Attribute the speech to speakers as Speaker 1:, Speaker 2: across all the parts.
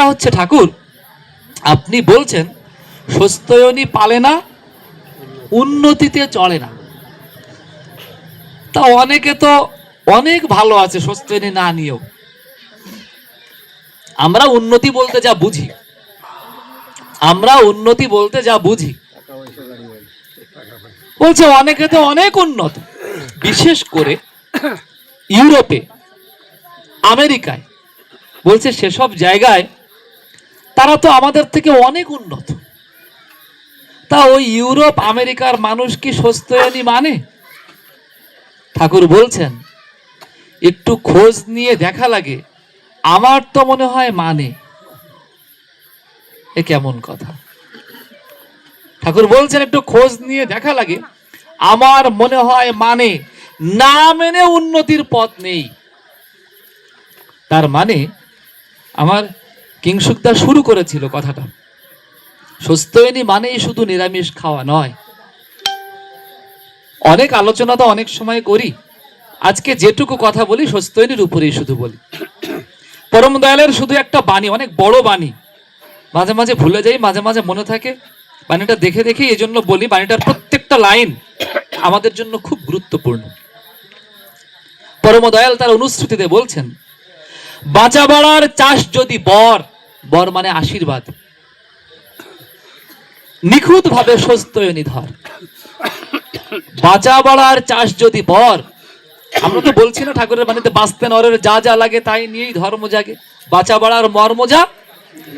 Speaker 1: করা হচ্ছে, ঠাকুর আপনি বলছেন স্বস্ত্যয়নী পালে না, উন্নতিতে চলে না। তা অনেকে তো অনেক ভালো আছে স্বস্ত্যয়নী না নিয়েও। আমরা উন্নতি বলতে যা বুঝি, বলছে অনেকে তো অনেক উন্নত, বিশেষ করে ইউরোপে, আমেরিকায়, বলছে সেসব জায়গায় তারা তো আমাদের থেকে অনেক উন্নত। তা ওই ইউরোপ আমেরিকার মানুষ কি স্বস্ত্যয়নী মানে? ঠাকুর বলছেন একটু খোঁজ নিয়ে দেখা লাগে, আমার তো মনে হয় মানে। এ কেমন কথা? ঠাকুর বলছেন একটু খোঁজ নিয়ে দেখা লাগে, আমার মনে হয় মানে, না মেনে উন্নতির পথ নেই। তার মানে আমার কিংসুকদা শুরু করেছিল কথাটা, স্বস্ত্যয়নী মানেই শুধু নিরামিষ খাওয়া নয়। অনেক আলোচনা তো অনেক সময় করি, আজকে যেটুকু কথা বলি স্বস্ত্যয়নীর উপরেই শুধু বলি। পরম দয়ালের শুধু একটা বাণী, অনেক বড় বাণী, মাঝে মাঝে ভুলে যাই, মাঝে মাঝে মনে থাকে। বাণীটা দেখে দেখে এই জন্য বলি, বাণীটার প্রত্যেকটা লাইন আমাদের জন্য খুব গুরুত্বপূর্ণ। পরম দয়াল তার অনুশ্রুতিতে বলছেন, বাঁচা বাড়ার চাষ যদি বর, বর মানে আশীর্বাদ, নিখুঁত ভাবে স্বস্ত্যয়নী ধর। বাঁচা বাড়ার চাষ যদি বর, আমরা তো বলছি না ঠাকুরের বাণীতে, বাঁচতে নরের যা যা লাগে তাই নিয়েই ধর্ম জাগে, বাঁচা বাড়ার মর্ম যা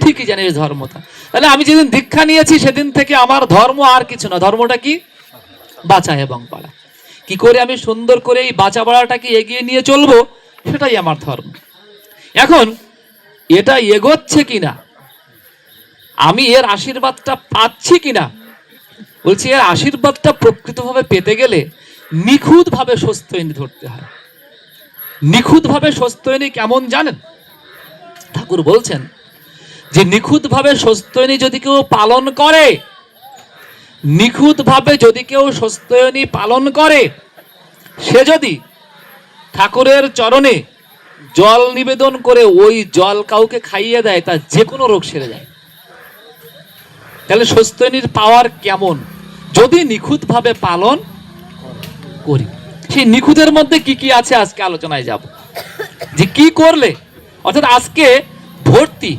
Speaker 1: ঠিকই জানিস ধর্মটা। তাহলে আমি যেদিন দীক্ষা নিয়েছি সেদিন থেকে আমার ধর্ম আর কিছু না, ধর্মটা কি? বাঁচা এবং বাড়া। কি করে আমি সুন্দর করে এই বাঁচা বাড়াটাকে এগিয়ে নিয়ে চলবো, সেটাই আমার ধর্ম। এখন এটা এগোচ্ছে কিনা, আমি এর আশীর্বাদটা পাচ্ছি কিনা, বলছি এর আশীর্বাদটা প্রকৃতভাবে পেতে গেলে নিখুঁত ভাবে স্বস্ত্যয়নী ধরতে হয়। নিখুঁত ভাবে স্বস্ত্যয়নী কেমন জানেন? ঠাকুর বলছেন যে নিখুঁত ভাবে স্বস্ত্যয়নী যদি কেউ পালন করে, নিখুঁত ভাবে যদি কেউ স্বস্ত্যয়নী পালন করে, সে যদি ঠাকুরের চরণে জল নিবেদন করে ওই জল কাউকে খাইয়ে দেয়, তার যে কোনো রোগ সেরে যায়। তাহলে স্বস্ত্যয়নীর পাওয়ার কেমন, যদি নিখুঁত ভাবে পালন করি। সেই নিখুঁতের মধ্যে কি কি আছে আজকে আলোচনায় যাব, যে কি করলে, অর্থাৎ আজকে ভর্তি,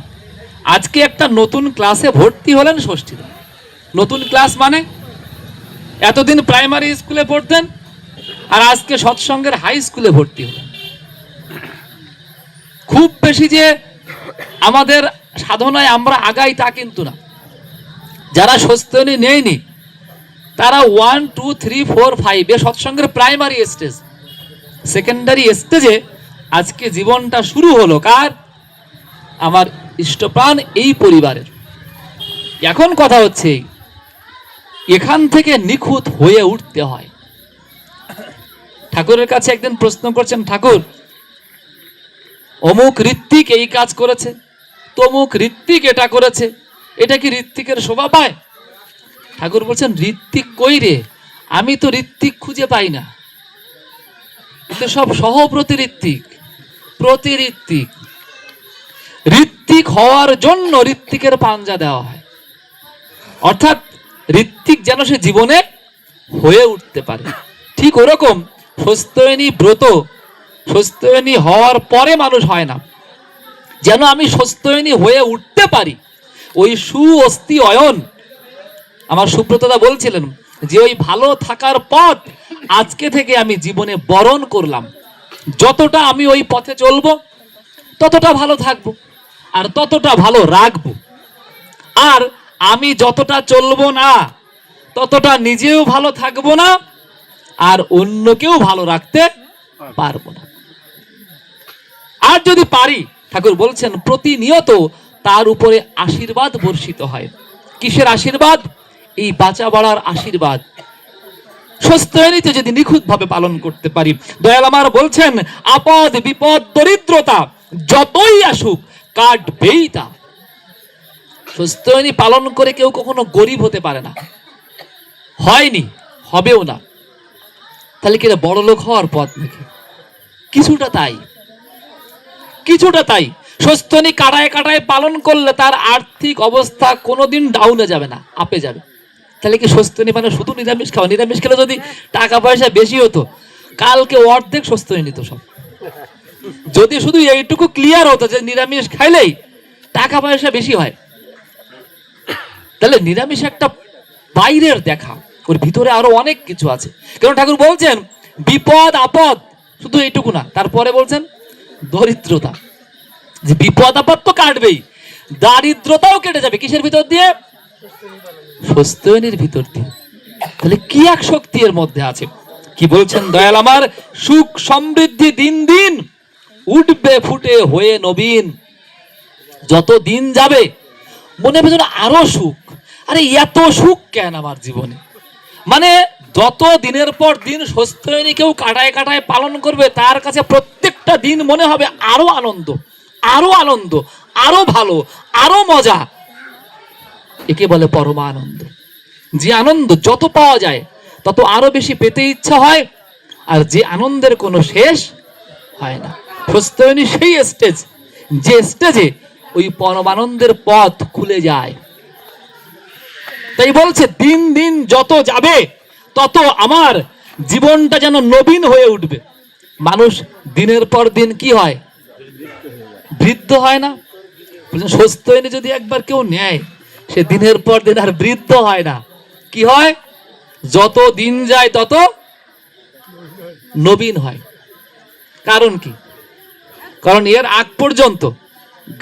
Speaker 1: আজকে একটা নতুন ক্লাসে ভর্তি হলেন ষষ্ঠীদা। নতুন ক্লাস মানে এতদিন প্রাইমারি স্কুলে পড়তেন আর আজকে সৎসঙ্গের হাই স্কুলে ভর্তি হলেন। খুব বেশি যে আমাদের সাধনায় আমরা আগাই তা কিন্তু না। যারা স্বস্ত্যয়নী নেয়নি তারা 1, 2, 3, 4, 5 এ সৎসঙ্গের প্রাইমারি স্টেজ, সেকেন্ডারি স্টেজে আজকে জীবনটা শুরু হলো কার? আমার ইষ্টপ্রাণ এই পরিবারের। এখন কথা হচ্ছে এখান থেকে নিখুঁত হয়ে উঠতে হয়। ঠাকুরের কাছে একদিন প্রশ্ন করছেন, ঠাকুর অমুক ঋত্বিক এই কাজ করেছে, তমুক ঋত্বিক এটা করেছে, এটা কি ঋত্বিকের শোভা পায়? ঠাকুর বলছেন ঋত্বিক কই রে, আমি তো ঋত্বিক খুঁজে পাই না, কিন্তু সব সহপ্রতি ঋত্বিক, প্রতি ঋত্বিক। ঋত্বিক হওয়ার জন্য ঋত্বিকের পাঞ্জা দেওয়া হয়, অর্থাৎ ঋত্বিক যেন সে জীবনে হয়ে উঠতে পারে। ঠিক ওরকম স্বস্ত্যয়নী ব্রত, স্বস্ত্যয়নী হওয়ার পরে মানুষ হয় না, যেন আমি স্বস্ত্যয়নী হয়ে উঠতে পারি। ওই সুঅস্থি অয়ন, আমার সুব্রতদা বলছিলেন যে ওই ভালো থাকার পথ আজকে থেকে আমি জীবনে বরণ করলাম। যতটা আমি ওই পথে চলবো ততটা ভালো থাকবো আর ততটা ভালো রাখবো, আর আমি যতটা চলবো না ততটা নিজেও ভালো থাকবো না আর অন্যকেও ভালো রাখতে পারবো না। আর যদি পারি, ঠাকুর বলছেন প্রতিনিয়ত তার উপরে আশীর্বাদ বর্ষিত হয়। কিসের আশীর্বাদ? এই বাঁচা বাড়ার আশীর্বাদ। স্বস্ত্যয়নীতে যদি নিখুঁত ভাবে পালন করতে পারি, দয়াল আমার বলছেন আপদ বিপদ দরিদ্রতা যতই আসুক কাটবেই তা। স্বস্ত্যয়নী পালন করে কেউ কখনো গরিব হতে পারে না, হয়নি, হবেও না। তাহলে কি বড় লোক হওয়ার পথ নাকি? কিছুটা তাই, কিছুটা তাই। স্বস্তিনী কাটায় কাটায় পালন করলে তার আর্থিক অবস্থা কোনোদিন ডাউনে যাবে না, আপে যাবে। তাহলে কি স্বস্তিনী মানে শুধু নিরামিষ খাওয়া? নিরামিষ খেলে যদি টাকা পয়সা বেশি হতো, কালকে অর্ধেক স্বস্তিনী নিত সব। যদি শুধু এইটুকু ক্লিয়ার হতো যে নিরামিষ খাইলেই টাকা পয়সা বেশি হয়, তাহলে নিরামিষ একটা বাইরের দেখা, ওর ভিতরে আরো অনেক কিছু আছে। কারণ ঠাকুর বলছেন বিপদ আপদ শুধু এইটুকু না, তারপরে বলছেন দরিদ্রতা, যে বিপদ আপদ তো কাটবেই, দারিদ্রতাও কেটে যাবে। কিসের ভিতর দিয়ে? স্বস্তিনীর ভিতর দিয়ে। তাহলে কি এক শক্তি এর মধ্যে আছে। কি বলছেন দয়াল আমার? সুখ সমৃদ্ধি দিন দিন উঠবে ফুটে হয়ে নবীন। যত দিন যাবে মনে হবে যেন আরো সুখ। আরে এত সুখ কেন আমার জীবনে? মানে যত দিনের পর দিন স্বস্তিনী কেউ কাটায় কাটায় পালন করবে, তার কাছে প্রত্যেকটা দিন মনে হবে আরো আনন্দ, আরো আনন্দ, আরো ভালো, আরো মজা। একে বলে পরমানন্দ। যে আনন্দ যত পাওয়া যায় তত আরো বেশি পেতে ইচ্ছা হয়, আর যে আনন্দের কোনো শেষ হয় না। স্বস্তিনী সেই স্টেজ, যে স্টেজে ওই পরমানন্দের পথ খুলে যায়। তাই বলছে দিন দিন যত যাবে তত আমার জীবনটা যেন নবীন হয়ে উঠবে। মানুষ দিনের পর দিন কি হয়? বৃদ্ধ হয় না? স্বস্তিনী যদি একবার কেউ নেয়, সে দিনের পর দিন আর বৃদ্ধ হয় না। কি হয়? যত দিন যায় তত নবীন হয়। কারণ কি? কারণ এর আগ পর্যন্ত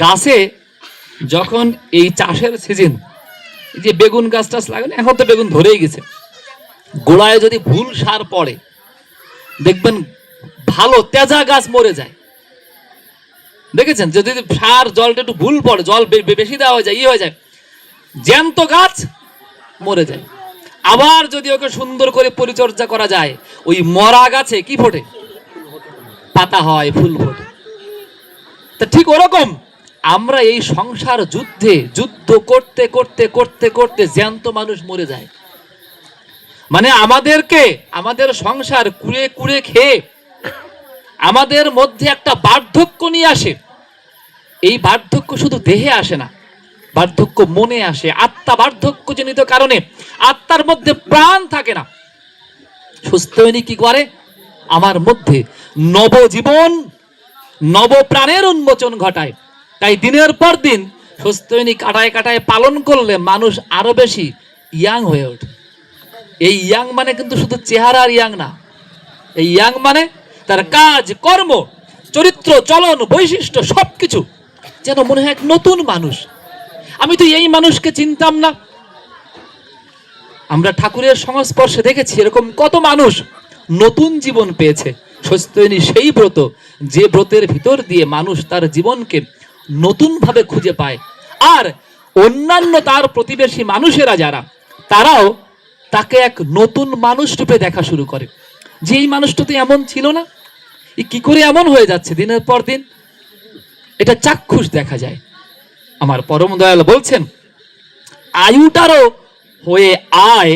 Speaker 1: গাছে যখন এই চাষের সিজন, যে বেগুন গাছ টাছ লাগানো, এখন তো বেগুন ধরেই গেছে, গোড়ায় যদি ভুল সার পড়ে দেখবেন ভালো তেজা গাছ মরে যায়। দেখেছেন? যদি সার জলটা একটু ভুল পড়ে, জল বেশি দেওয়া হয়ে যায়, হয়ে যায়, জ্যান্ত গাছ মরে যায়। আবার যদি ওকে সুন্দর করে পরিচর্যা করা যায়, ওই মরা গাছে কি ফোটে? পাতা হয়, ফুল ফোটে। তা ঠিক ওরকম আমরা এই সংসার যুদ্ধে যুদ্ধ করতে করতে করতে করতে জ্যান্ত মানুষ মরে যায়। মানে আমাদেরকে আমাদের সংসার কুড়ে কুড়ে খেয়ে আমাদের মধ্যে একটা বার্ধক্য নিয়ে আসে। এই বার্ধক্য শুধু দেহে আসে না, বার্ধক্য মনে আসে। আত্মা বার্ধক্য জনিত কারণে আত্মার মধ্যে প্রাণ থাকে না। স্বস্তিনী কি করে? আমার মধ্যে নবজীবন, নব প্রাণের উন্মোচন ঘটায়। তাই দিনের পর দিন স্বস্তিনী কাটায় কাটায় পালন করলে মানুষ আরো বেশি ইয়াং হয়ে ওঠে। এই ইয়াং মানে কিন্তু শুধু চেহারার ইয়াং না, এই ইয়াং মানে তার কাজ কর্ম চরিত্র চলন বৈশিষ্ট্য সবকিছু যেন মনে হয় এক নতুন মানুষ। আমি তো এই মানুষকে চিনতাম না। আমরা ঠাকুরের সংস্পর্শে দেখেছি এরকম কত মানুষ নতুন জীবন পেয়েছে। স্বস্তিনী সেই ব্রত, যে ব্রতের ভিতর দিয়ে মানুষ তার জীবনকে নতুন ভাবে খুঁজে পায়। আর অন্যান্য তার প্রতিবেশী মানুষেরা যারা, তারাও তাকে এক নতুন মানুষ রূপে দেখা শুরু করে, যে এই মানুষটা তো এমন ছিল না, কি করে এমন হয়ে যাচ্ছে দিনের পর দিন। এটা চাক্ষুষ দেখা যায়। আমার পরম দয়াল বলছেন আয়ুটারও হয়ে আয়,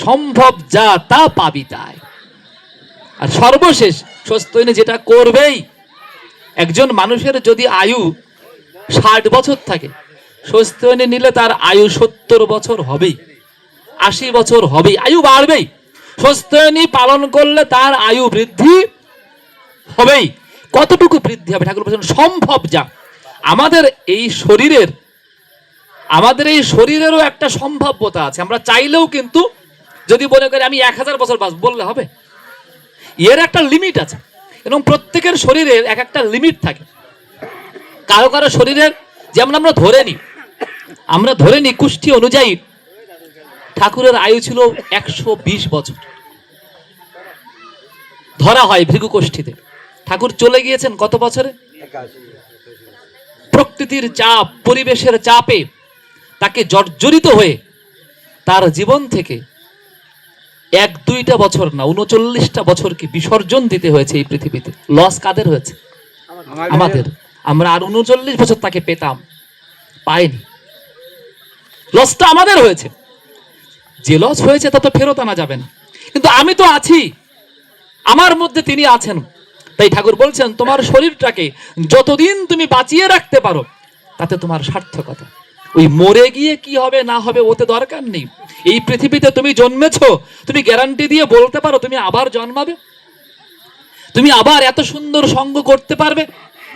Speaker 1: সম্ভব যা তা পাবি তাই। আর সর্বশেষ স্বস্তিনী যেটা করবেই, একজন মানুষের যদি আয়ু 60 বছর থাকে, স্বস্তিনী নিলে তার আয়ু 70 বছর হবেই, 80 বছর হবেই, আয়ু বাড়বেই। স্বস্তিনী পালন করলে তার আয়ু বৃদ্ধি হবেই। কতটুকু বৃদ্ধি হবে? ঠাকুর বলছেন সম্ভব যা। আমাদের এই শরীরেরও একটা সম্ভাব্যতা আছে। আমরা চাইলেও কিন্তু যদি মনে করি আমি 1000 বছর বাঁচব, বললে হবে? এর একটা লিমিট আছে, এবং প্রত্যেকের শরীরের এক একটা লিমিট থাকে। কারো কারো শরীরের, যেমন আমরা ধরে নিই কুষ্ঠি অনুযায়ী ঠাকুরের আয়ু ছিল 120 বছর ধরা হয় ভৃগু কোষ্ঠীতে। ঠাকুর চলে গিয়েছেন কত বছরে? প্রকৃতির চাপ, পরিবেশের চাপে তাকে জর্জরিত হয়ে তার জীবন থেকে 1-2টা বছর না, 39টা বছরকে বিসর্জন দিতে হয়েছে এই পৃথিবীতে। লস কাদের হয়েছে? আমাদের। আমরা আর 39 বছর তাকে পেতাম, পাইনি। লসটা আমাদের হয়েছে। যে লস হয়েছে তা তো ফেরত আনা যাবে না। কিন্তু আমি তো আছি, আমার মধ্যে তিনি আছেন। তাই ঠাকুর বলছেন তোমার শরীরটাকে যতদিন তুমি বাঁচিয়ে রাখতে পারো তাতে তোমার সার্থকতা। ওই মরে গিয়ে কি হবে না হবে ওতে দরকার নেই। এই পৃথিবীতে তুমি জন্মেছো, তুমি গ্যারান্টি দিয়ে বলতে পারো তুমি আবার জন্মাবে, তুমি আবার এত সুন্দর সঙ্গ করতে পারবে?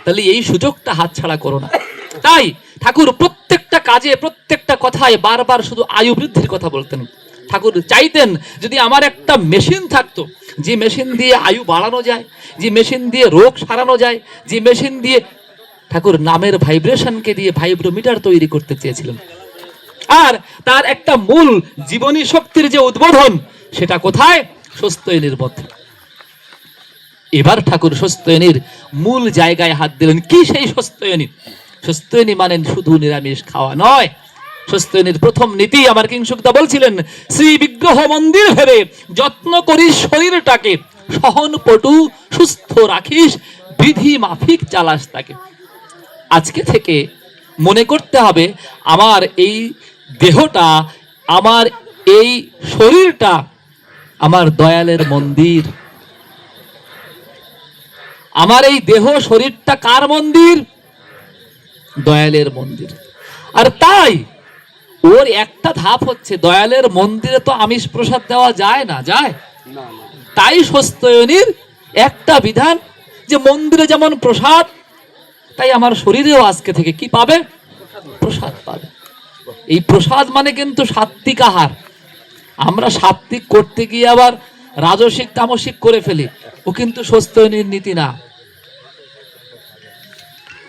Speaker 1: তাহলে এই সুযোগটা হাতছাড়া করো না। তাই ঠাকুর প্রত্যেকটা কাজে প্রত্যেকটা কথায় বারবার শুধু আয়ু বৃদ্ধির কথা বলতেন। ঠাকুর চাইতেন যদি আমার একটা মেশিন থাকতো, যে মেশিন দিয়ে আয়ু বাড়ানো যায়, যে মেশিন দিয়ে রোগ সারানো যায়, যে মেশিন দিয়ে ঠাকুর নামের ভাইব্রেশনকে দিয়ে ভাইব্রোমিটার তৈরি করতে চেয়েছিলেন। আর তার একটা মূল জীবনী শক্তির যে উদ্বোধন, সেটা কোথায়? স্বস্ত্যয়নীর মধ্যে। এবার ঠাকুর স্বস্ত্যয়নীর মূল জায়গায় হাত দিলেন। কি সেই স্বস্ত্যয়নী? স্বস্ত্যয়নী মানে শুধু নিরামিষ খাওয়া নয়। স্বস্ত্যয়নীর প্রথম নীতি আমার কিংসুকদা বলছিলেন, শ্রী বিগ্রহ মন্দির ভেবে যত্ন করিস শরীরটাকে, সহনপটু সুস্থ রাখিস, বিধি মাফিক চালাস তাকে। আজকে থেকে মনে করতে হবে আমার এই দেহটা, আমার এই শরীরটা আমার দয়ালের মন্দির। আমার এই দেহ শরীরটা কার মন্দির? দয়ালের মন্দির। আর তাই ওর একটা ধাপ হচ্ছে, দয়ালের মন্দিরে তো আমিষ প্রসাদ দেওয়া যায় না, যায়? তাই স্বস্ত্যয়নীর একটা বিধান যে মন্দিরে যেমন প্রসাদ, তাই আমার শরীরেও আজকে থেকে কি পাবে? প্রসাদ পাবে। এই প্রসাদ মানে কিন্তু সাত্বিক আহার। আমরা সাত্বিক করতে গিয়ে আবার রাজসিক তামসিক করে ফেলি। ও কিন্তু স্বস্ত্যয়নীর নীতি না,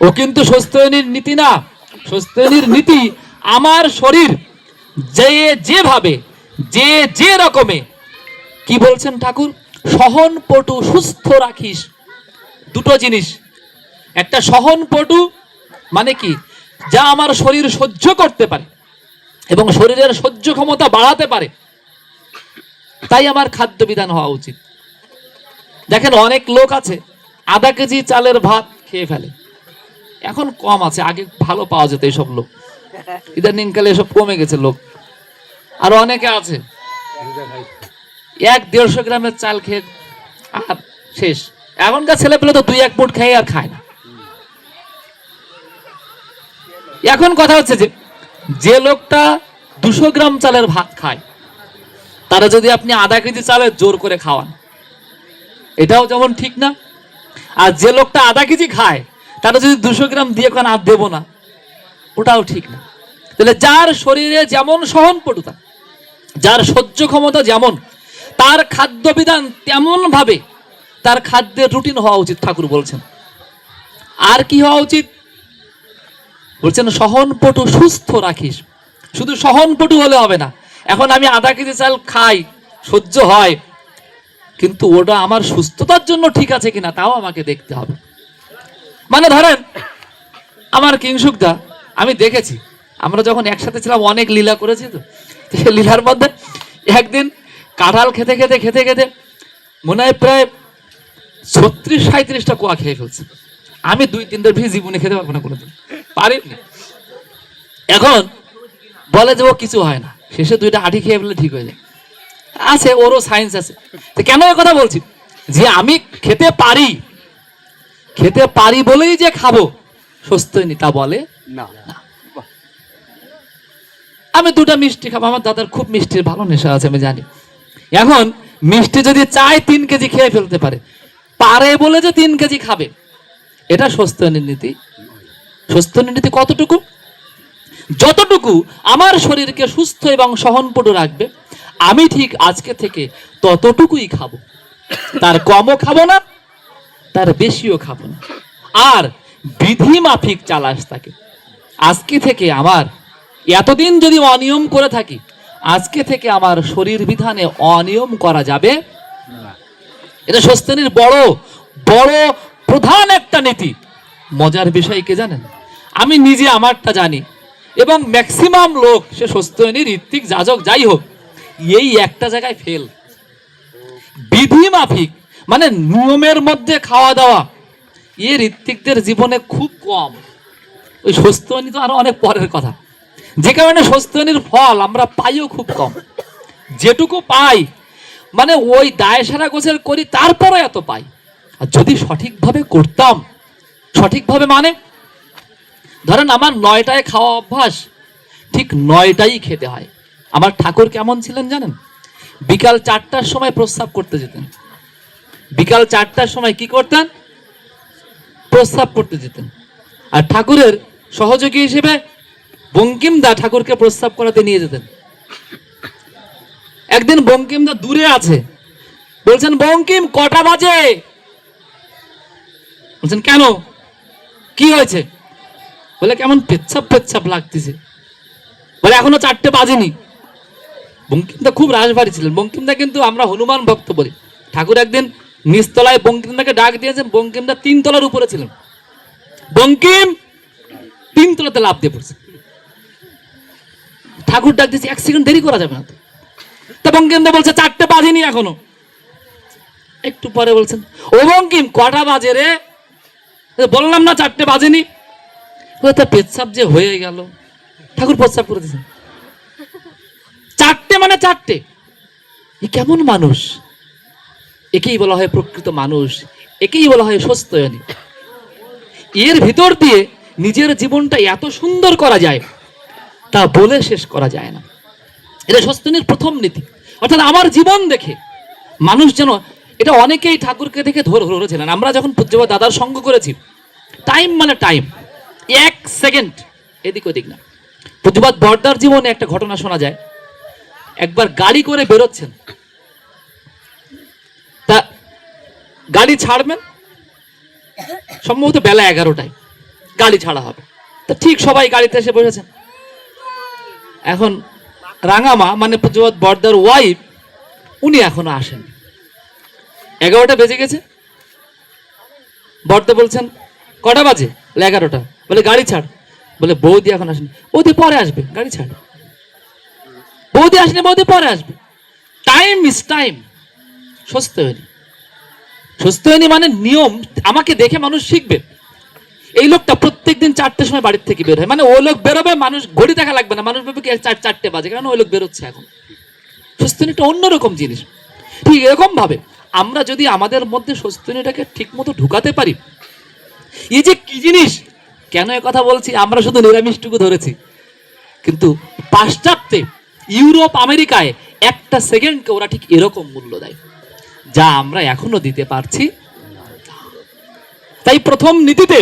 Speaker 1: ও কিন্তু স্বস্ত্যয়নীর নীতি না। স্বস্ত্যয়নীর নীতি আমার শরীর যে যেভাবে যে যে রকমে, কি বলছেন ঠাকুর? সহনপটু সুস্থ রাখিস। দুটো জিনিস, একটা সহনপটু মানে কি? যা আমার শরীর সহ্য করতে পারে এবং শরীরের সহ্য ক্ষমতা বাড়াতে পারে, তাই আমার খাদ্য বিধান হওয়া উচিত। দেখেন অনেক লোক আছে আধা কেজি চালের ভাত খেয়ে ফেলে। এখন কম আছে, আগে ভালো পাওয়া যেত এইসব লোক, ইদানিং কালে এসব কমে গেছে লোক। আর অনেকে আছে 100-150 গ্রামের চাল খেয়ে আর শেষ। এখনকার ছেলে পেলে তো 2-1 মুঠ খেয়ে আর খায় না। এখন কথা হচ্ছে যে লোকটা 200 গ্রাম চালের ভাত খায়, তারা যদি আপনি আধা কেজি চালের জোর করে খাওয়ান, এটাও যেমন ঠিক না। আর যে লোকটা আধা কেজি খায়, তারা যদি 200 গ্রাম দিয়ে কোন আর দেবো না, ওটাও ঠিক না। তাহলে যার শরীরে যেমন সহনপটুতা, যার সহ্য ক্ষমতা যেমন, তার খাদ্য বিধান তেমন ভাবে তার খাদ্যের রুটিন হওয়া উচিত। ঠাকুর বলছেন আর কি হওয়া উচিত? বলছেন সহনপটু সুস্থ রাখিস। শুধু সহনপটু হলে হবে না। এখন আমি আধা কেজি চাল খাই, সহ্য হয়, কিন্তু ওটা আমার সুস্থতার জন্য ঠিক আছে কিনা তাও আমাকে দেখতে হবে। মানে ধরেন আমার কিংসুকদা, আমি দেখেছি আমরা যখন একসাথে ছিলাম অনেক লীলা করেছি, তো লীলার মধ্যে একদিন কাঁঠাল খেতে খেতে খেতে খেতে মনে হয় প্রায় 36-37টা কোয়া খেয়ে ফেলছে। আমি 2-3টা বেশি জীবনে খেতে পারবো না, কোনোদিন পারিনি। এখন বলে যে ও কিছু হয় না, শেষে 2টা আঠি খেয়ে ফেলে ঠিক হয়ে যায়। আছে, ওরও সায়েন্স আছে। তো কেন এ কথা বলছি? যে আমি খেতে পারি বলেই যে খাবো স্বস্ত্যয়নী তা বলে না। আমি 2টা মিষ্টি খাবো, আমার দাদার খুব মিষ্টির ভালো নেশা আছে আমি জানি। এখন মিষ্টি যদি চায় 3 কেজি খেয়ে ফেলতে পারে বলে যে 3 কেজি খাবে, এটা স্বস্ত্যয়নীর নীতি। স্বস্ত্যয়নীর নীতি কতটুকু? যতটুকু আমার শরীরকে সুস্থ এবং সহনপটু রাখবে, আমি ঠিক আজকে থেকে ততটুকুই খাবো, তার কমও খাবো না, তার বেশিও খাবো না। আর বিধি মাফিক চালাস তাকে। আজকে থেকে আমার এতদিন যদি অনিয়ম করে থাকি, আজকে থেকে আমার শরীর বিধানে অনিয়ম করা যাবে না। এটা স্বস্ত্যয়নীর বড় বড় প্রধান একটা নীতি। মজার বিষয় কে জানেন? আমি নিজে আমারটা জানি, এবং ম্যাক্সিমাম লোক, সে স্বস্ত্যয়নীর ঋত্বিক যাজক যাই হোক, এই একটা জায়গায় ফেল। বিধি মাফিক মানে নিয়মের মধ্যে খাওয়া দাওয়া, এর ঋত্বিকদের জীবনে খুব কম। ওই স্বস্ত্যয়নী তো আরো অনেক পরের কথা, যে কারণে স্বস্ত্যয়নীর ফল আমরা পাইও খুব কম। যেটুকু পাই মানে ওই দায় সারা গোছের করি, তারপরে এত পাই। আর যদি সঠিকভাবে করতাম, সঠিকভাবে মানে ধরেন আমার 9টায় খাওয়া অভ্যাস, ঠিক 9টাই খেতে হয়। আমার ঠাকুর কেমন ছিলেন জানেন? বিকাল 4টার সময় প্রস্রাব করতে যেতেন। বিকাল 4টার সময় কি করতেন? প্রস্রাব করতে যেতেন। আর ঠাকুরের সহযোগী হিসেবে বঙ্কিমদা ঠাকুরকে প্রস্রাব করাতে নিয়ে যেতেন। একদিন বঙ্কিমদা দূরে আছে, বলছেন বঙ্কিম কটা বাজে? বলছেন কেন, কি হয়েছে? বলে কেমন পেচ্ছাপ পেচ্ছাপ লাগতেছে। বলে এখনো 4টে বাজেনি। বঙ্কিমদা খুব রাশভারী ছিলেন। বঙ্কিমদা কিন্তু আমরা হনুমান ভক্ত বলি। ঠাকুর একদিন নিচতলায় বঙ্কিমদাকে ডাক দিয়েছেন, বঙ্কিমদা 3 তলার উপরে ছিলেন। বঙ্কিম 3 তলাতে লাফ দিয়ে পড়ছে। ঠাকুর ডাক দিয়েছে, 1 সেকেন্ড দেরি করা যাবে না। তা বঙ্কিমদা বলছে 4টে বাজেনি এখনো। একটু পরে বলছেন, ও বঙ্কিম কটা বাজে রে? বললাম না 4টে বাজেনি। তা পেচ্ছাপ যে হয়ে গেল। ঠাকুর প্রস্রাব করে দিয়েছেন। 4টে মানে 4টে। এ কেমন মানুষ? একেই বলা হয় প্রকৃত মানুষ, একেই বলা হয় স্বস্ত্যয়নী। এর ভিতর দিয়ে নিজের জীবনটা এত সুন্দর করা যায় তা বলে শেষ করা যায় না। এটা স্বস্ত্যয়নীর প্রথম নীতি। অর্থাৎ আমার জীবন দেখে মানুষ যেন, এটা অনেকেই ঠাকুরকে দেখে ধরেছিলেন। আমরা যখন পূজ্যবাদ দাদার সঙ্গ করেছি, টাইম মানে টাইম, 1 সেকেন্ড এদিক ওদিক না। পূজ্যবাদ বর্দার জীবনে একটা ঘটনা শোনা যায়। একবার গাড়ি করে বেরোচ্ছেন, তা গাড়ি ছাড়বেন সম্ভবত বেলা 11টায় গাড়ি ছাড়া হবে। তা ঠিক সবাই গাড়িতে এসে বসেছেন। এখন রাঙামা মানে পূজ্যবাদ বর্দার ওয়াইফ, উনি এখনো আসেন। 11টা বেজে গেছে। বর্দা বলছেন কটা বাজে? 11টা। বলে গাড়ি ছাড়। বলে বৌদি এখন আসেনি। বৌদি পরে আসবে, গাড়ি ছাড়। বৌদি আসলে বৌদি পরে আসবে। Time is time. স্বস্ত্যয়নী। স্বস্ত্যয়নী মানে নিয়ম। আমাকে দেখে মানুষ শিখবে। এই লোকটা প্রত্যেকদিন 4টের সময় বাড়ির থেকে বের হয়, মানে ওই লোক বেরোবে, মানুষ ঘড়ি দেখা লাগবে না, মানুষ ভাবে কি 4টে বাজে, কারণ ওই লোক বেরোচ্ছে এখন। স্বস্ত্যয়নী একটা অন্যরকম জিনিস। ঠিক এরকম ভাবে আমরা যদি আমাদের মধ্যে স্বস্ত্যয়নীটাকে ঠিক মতো ঢুকাতে পারি, এই যে কি জিনিস, কেন এ কথা বলছি, আমরা শুধু নিরামিষটুকু ধরেছি, কিন্তু পাশ্চাত্যে ইউরোপ আমেরিকায় 1টা সেকেন্ডকে ওরা ঠিক এরকম মূল্য দেয়, যা আমরা এখনো দিতে পারছি। তাই প্রথম নীতিতে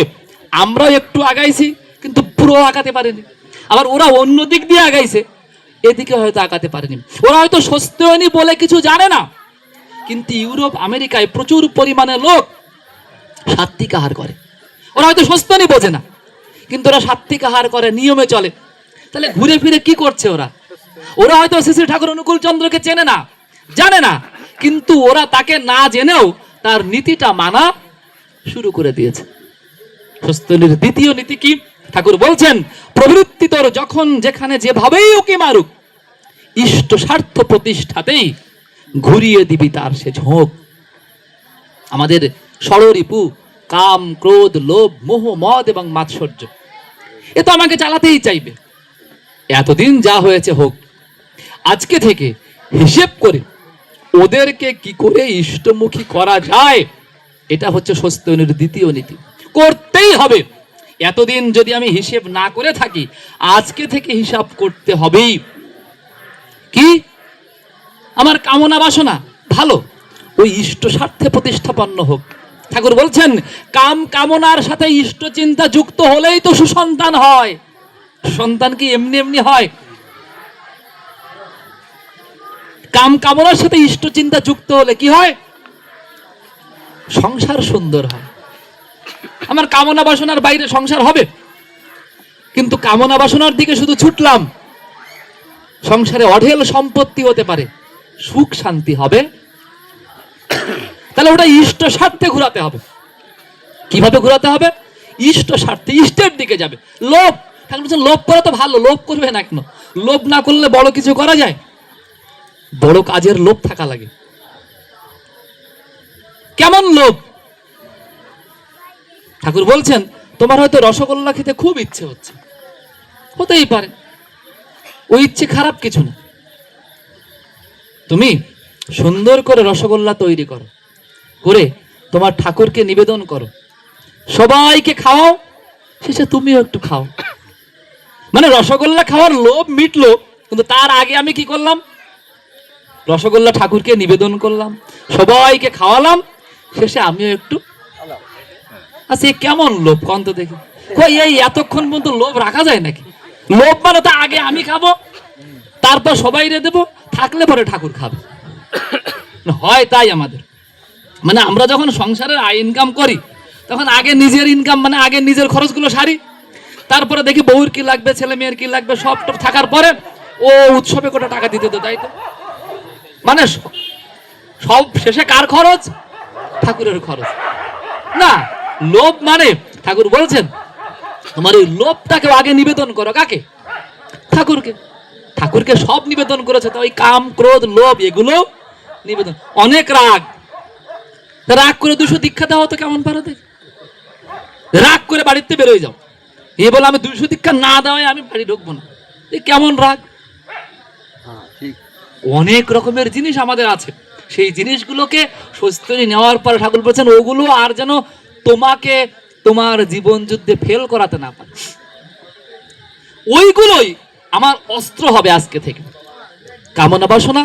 Speaker 1: আমরা একটু আগাইছি, কিন্তু পুরো আগাতে পারিনি। আবার ওরা অন্য দিক দিয়ে আগাইছে, এদিকে হয়তো আগাতে পারেনি। ওরা হয়তো স্বস্ত্যয়নী বলে কিছু জানে না, কিন্তু ইউরোপ আমেরিকায় প্রচুর পরিমাণে লোক সাত্ত্বিক আহার করে। ওরা হয়তো স্বস্ত্যয়নী বোঝে না, কিন্তু ওরা সাত্ত্বিক আহার করে, নিয়মে চলে। তাহলে ঘুরে ফিরে কি করছে ওরা? ওরা হয়তো শ্রী শ্রী ঠাকুর অনুকূল চন্দ্রকে চেনে না, জানে না, কিন্তু ওরা তাকে না জেনেও তার নীতিটা মানা শুরু করে দিয়েছে। স্বস্ত্যয়নীর দ্বিতীয় নীতি কি? ঠাকুর বলছেন, প্রবৃত্তি তোর যখন যেখানে যেভাবেই ওকে মারুক, ইষ্ট স্বার্থ প্রতিষ্ঠাতেই ঘুরিয়ে দিবি তার সে ঝোঁক। আমাদের ষড়রিপু কাম, ক্রোধ, লোভ, মোহ, মদ এবং মাৎসর্য, এ তো আমাকে চালাতেই চাইবে। এতদিন যা হয়েছে হোক, আজকে থেকে হিসেব করে ওদেরকে কি করে ইষ্টমুখী করা যায়, এটা হচ্ছে স্বস্ত্যয়নীর দ্বিতীয় নীতি। করতেই হবে। এতদিন যদি আমি হিসেব না করে থাকি, আজকে থেকে হিসাব করতে হবেই। কি? আমার কামনা বাসনা ভালো, ওই ইষ্ট স্বার্থে প্রতিষ্ঠাপন্ন হোক। ঠাকুর বলছেন, কাম কামনার সাথে ইষ্ট চিন্তা যুক্ত হলেই তো সুসন্তান হয়। সন্তান কি এমনি এমনি হয়? কাম কামনার সাথে ইষ্ট চিন্তা যুক্ত হলে কি হয়? সংসার সুন্দর হয়। আমার কামনা বাসনার বাইরে সংসার হবে, কিন্তু কামনা বাসনার দিকে শুধু ছুটলাম, সংসারে অঢেল সম্পত্তি হতে পারে, সুখ শান্তি হবে? তাহলে ওটা ইষ্ট স্বার্থে ঘুরাতে হবে। কিভাবে ঘুরাতে হবে? ইষ্ট স্বার্থে, ইষ্টের দিকে যাবে। লোভ, ঠাকুর বলছেন লোভ করা তো ভালো, লোভ করবে না কেন? লোভ না করলে বড় কিছু করা যায়? বড় কাজের লোভ থাকা লাগে। কেমন লোভ? ঠাকুর বলছেন, তোমার হয়তো রসগোল্লা খেতে খুব ইচ্ছে হচ্ছে, হতেই পারে, ওই ইচ্ছে খারাপ কিছু না। তুমি সুন্দর করে রসগোল্লা তৈরি করো, করে তোমার ঠাকুরকে নিবেদন করো, সবাইকে খাওয়াও, শেষে তুমিও একটু খাও। মানে রসগোল্লা খাওয়ার লোভ মিটলো, কিন্তু তার আগে আমি কি করলাম? রসগোল্লা ঠাকুরকে নিবেদন করলাম, সবাইকে খাওয়ালাম, শেষে আমিও একটু। আচ্ছা, এ কেমন লোভ কন্ত দেখি? কই এই এতক্ষণ পর্যন্ত লোভ রাখা যায় নাকি? লোভ মানে তো আগে আমি খাবো, তারপর সবাই রে দেবো, থাকলে পরে ঠাকুর খাবে। হয় তাই আমাদের, মানে আমরা যখন সংসারের আয় ইনকাম করি, তখন আগে নিজের ইনকাম, মানে আগে নিজের খরচগুলো সারি, তারপরে দেখি বউর কি লাগবে, ছেলে মেয়ের কি লাগবে, সব থাকার পরে ও উৎসবে কোটা টাকা দিতে তো, তাই তো? মানে সব শেষে কার খরচ? ঠাকুরের খরচ। না, লোভ মানে ঠাকুর বলছেন তোমার ওই লোভটাকে আগে নিবেদন করো। কাকে? ঠাকুরকে। ঠাকুরকে সব নিবেদন করেছে, তো ওই কাম ক্রোধ লোভ এগুলো নিবেদন। অনেক রাগ, রাগ করে 200 দীক্ষা দেওয়া তো কেমন পারো দেখি? রাগ করে বাড়িতে বেরোয় যাও, এ বলে আমি 200 দীক্ষা না দেওয়ায় আমি বাড়ি ঢুকবো না, কেমন রাগ? অনেক রকমের জিনিস আমাদের আছে, সেই জিনিসগুলোকে সস্তরি নেওয়ার পর ঠাকুর বলছেন ওগুলো আর যেন তোমাকে তোমার জীবন যুদ্ধে ফেল করাতে না পারে। ওইগুলোই আমার অস্ত্র হবে আজকে থেকে। কামনা বাসনা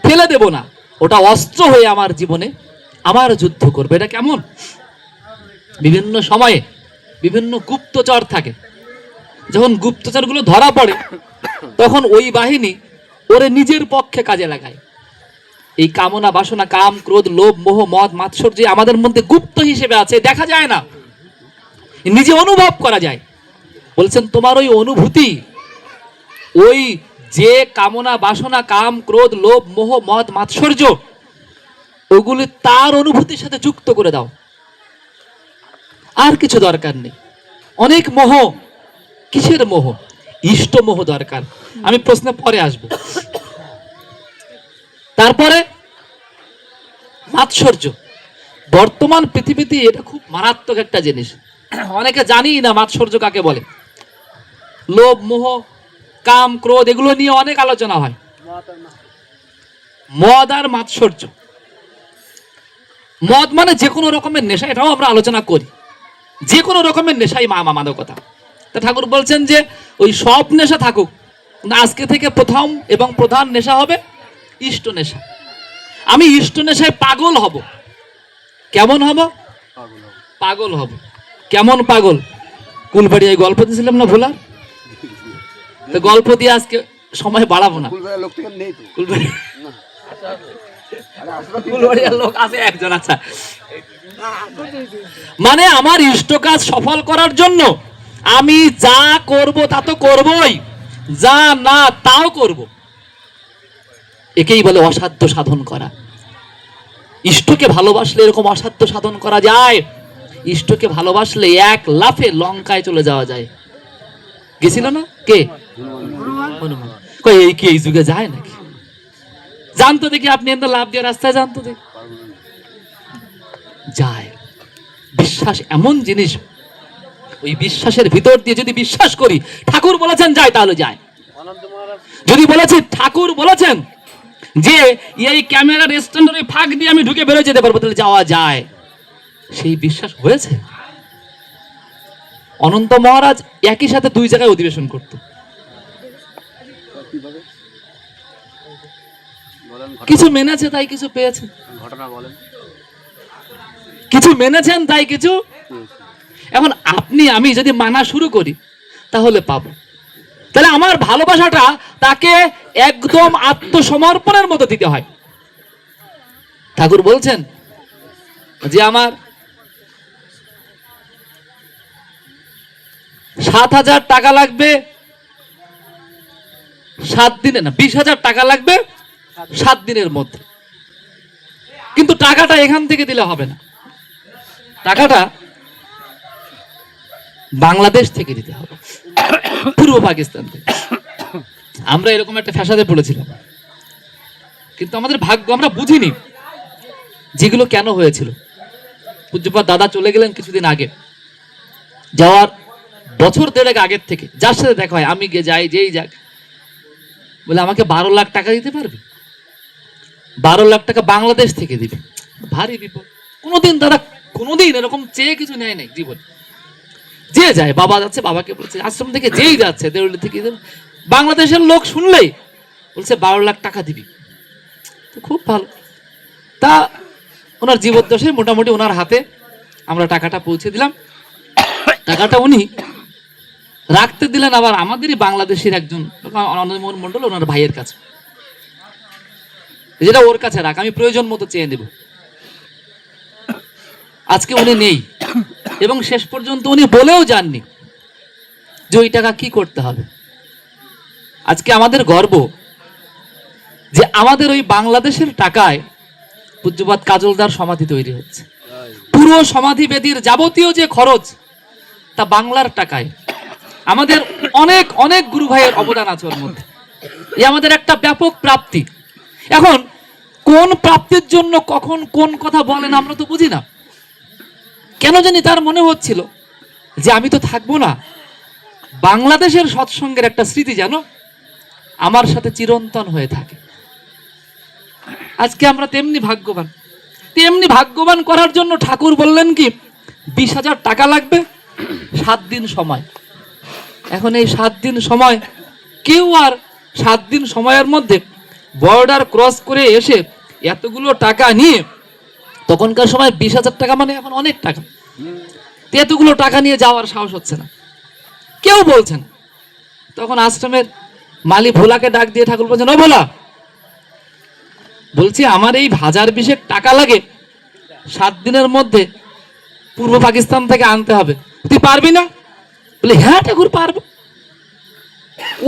Speaker 1: ফেলে দেব না, ওটা অস্ত্র হয়ে আমার জীবনে আমার যুদ্ধ করবে। এটা কেমন? বিভিন্ন সময়ে বিভিন্ন গুপ্তচর থাকে, যখন গুপ্তচরগুলো ধরা পড়ে তখন ওই বাহিনী ওরে নিজের পক্ষে কাজে লাগায়। এই কামনা বাসনা, কাম ক্রোধ লোভ মোহ মদ মাৎসর্য আমাদের মধ্যে গুপ্ত হিসেবে আছে, দেখা যায় না, নিজে অনুভব করা যায়। বলছেন তোমার ওই অনুভূতি, ওই যে কামনা বাসনা কাম ক্রোধ লোভ মোহ মদ মাৎসর্য, ওগুলি তার অনুভূতির সাথে যুক্ত করে দাও, আর কিছু দরকার নেই। অনেক মোহ, কিসের মোহ? ইষ্ট মোহ দরকার, আমি প্রশ্নে পরে আসব। তারপরে মাৎসর্য। বর্তমান পৃথিবীতে এটা খুব মারাত্মক একটা জিনিস, অনেকে জানি না মাৎসর্য কাকে বলে। লোভ মোহ কাম ক্রোধ এগুলো নিয়ে অনেক আলোচনা হয়। মদ আর মাৎসর্য। মদ মানে যে কোনো রকমের নেশা, এটাও আমরা আলোচনা করি, যে কোনো রকমের নেশাই মাদকতা। তা ঠাকুর বলছেন যে ওই সব নেশা থাকুক, আজকে থেকে প্রথম এবং প্রধান নেশা হবে ইষ্ট নেশা। আমি ইষ্ট নেশায় পাগল হব। কেমন হব? পাগল হব। কেমন পাগল? কুলবাড়ি এই গল্প দিয়েছিলাম না ভোলা, তো গল্প দিয়ে আজকে সময় বাড়াবো না। কুলবাড়িয়ার লোক আছে একজন। আচ্ছা, মানে আমার ইষ্ট কাজ সফল করার জন্য আমি যা করব তা তো করবই, যা না তাও করব। একেই বলে অসাধ্য সাধন করা। ইষ্টকে ভালোবাসলে এরকম অসাধ্য সাধন করা যায়। ইষ্টকে ভালোবাসলে এক লাফে লঙ্কায় চলে যাওয়া যায়। গেছিল না কে? হনুমান। কই এই কি এই যুগে যায় নাকি? জানতো দেখি আপনি এত লাভ দিয়ে রাস্তায় জানতো দেখি যায়। বিশ্বাস এমন জিনিস, ওই বিশ্বাসের ভিতর দিয়ে যদি বিশ্বাস করি ঠাকুর বলেছেন যায়, তাহলে যায়। যদি বলেছি ঠাকুর বলেছেন যে এই ক্যামেরা রেস্টুরেন্টের ফাঁক দিয়ে আমি ঢুকে বেরোয় যেতে পারবো, তাহলে যাওয়া যায়। সেই বিশ্বাস হয়েছে। অনন্ত মহারাজ একই সাথে 2 জায়গায় অধিবেশন করত। কিছু মেনেছে তাই কিছু পেয়েছে, কিছু মেনেছেন তাই কিছু। এখন আপনি আমি যদি মানা শুরু করি তাহলে পাবো। তাহলে আমার ভালোবাসাটা তাকে একদম আত্মসমর্পণের মতো দিতে হয়। ঠাকুর বলছেন যে আমার 7,000 টাকা লাগবে 7 দিনে, না 20,000 টাকা লাগবে 7 দিনের মধ্যে, কিন্তু টাকাটা এখান থেকে দিলে হবে না, টাকাটা বাংলাদেশ থেকে দিতে হবে, পূর্ব পাকিস্তান থেকে। আমরা এরকম একটা ফ্যাসাদে পড়েছিলাম, কিন্তু আমাদের ভাগ্য আমরা বুঝিনি যেগুলো কেন হয়েছিল। পূজ্যপাদ দাদা চলে গেলেন কিছুদিন আগে, যাওয়ার বছর 1.5 আগের থেকে যার সাথে দেখা হয়, আমি যাই যেই যাক, বলে আমাকে 12 লাখ টাকা দিতে পারবে? 12 লাখ টাকা বাংলাদেশ থেকে দিবে। ভারী বিপদ। কোনোদিন এরকম চেয়ে কিছু নেয় নাই জীবন। যে যায়, বাবা যাচ্ছে, বাবাকে বলছে আশ্রম থেকে যেই যাচ্ছে দেউলি থেকে, বাংলাদেশের লোক শুনলেই বলছে 12 লাখ টাকা দিবি। তো খুব ভালো। তা ওনার জীবদ্দশায় মোটামুটি ওনার হাতে আমরা টাকাটা পৌঁছে দিলাম। টাকাটা উনি রাখতে দিলেন আবার আমাদেরই বাংলাদেশের একজন অনন্দমোহন মন্ডল, ওনার ভাইয়ের কাছে, যেটা ওর কাছে রাখ, আমি প্রয়োজন মতো চেয়ে নেব। আজকে উনি নেই, এবং শেষ পর্যন্ত উনি বলেও যাননি যে ওই টাকা কি করতে হবে। আজকে আমাদের গর্ব যে আমাদের ওই বাংলাদেশের টাকায় পূজ্যপাদ কাজলদার সমাধি তৈরি হচ্ছে। পুরো সমাধি বেদির যাবতীয় যে খরচ তা বাংলার টাকায়। আমাদের অনেক অনেক গুরু ভাইয়ের অবদান আছে ওর মধ্যে। এই আমাদের একটা ব্যাপক প্রাপ্তি। এখন কোন প্রাপ্তির জন্য কখন কোন কথা বলেন আমরা তো বুঝি না। কেন জানি তার মনে হচ্ছিল যে আমি তো থাকবো না, বাংলাদেশের সৎসঙ্গের একটা স্মৃতি যেন আমার সাথে চিরন্তন হয়ে থাকে। আজকে আমরা তেমনি ভাগ্যবান করার জন্য ঠাকুর বললেন কি 20,000 টাকা লাগবে, 7 দিন সময়। এখন এই 7 দিন সময়, কেউ আর 7 দিন সময়ের মধ্যে বর্ডার ক্রস করে এসে এতগুলো টাকা নিয়ে, তখনকার সময় 20,000 টাকা মানে এখন অনেক টাকা, এতগুলো টাকা নিয়ে যাওয়ার সাহস হচ্ছে না, কেউ বলছেন। তখন আশ্রমের মালি ভোলাকে ডাক দিয়ে ঠাকুর বলছেন, ও ভোলা, বলছি আমার এই 1020 টাকা লাগে 7 দিনের মধ্যে পূর্ব পাকিস্তান থেকে আনতে হবে, তুই পারবি না? বলে হ্যাঁ ঠাকুর পারবো।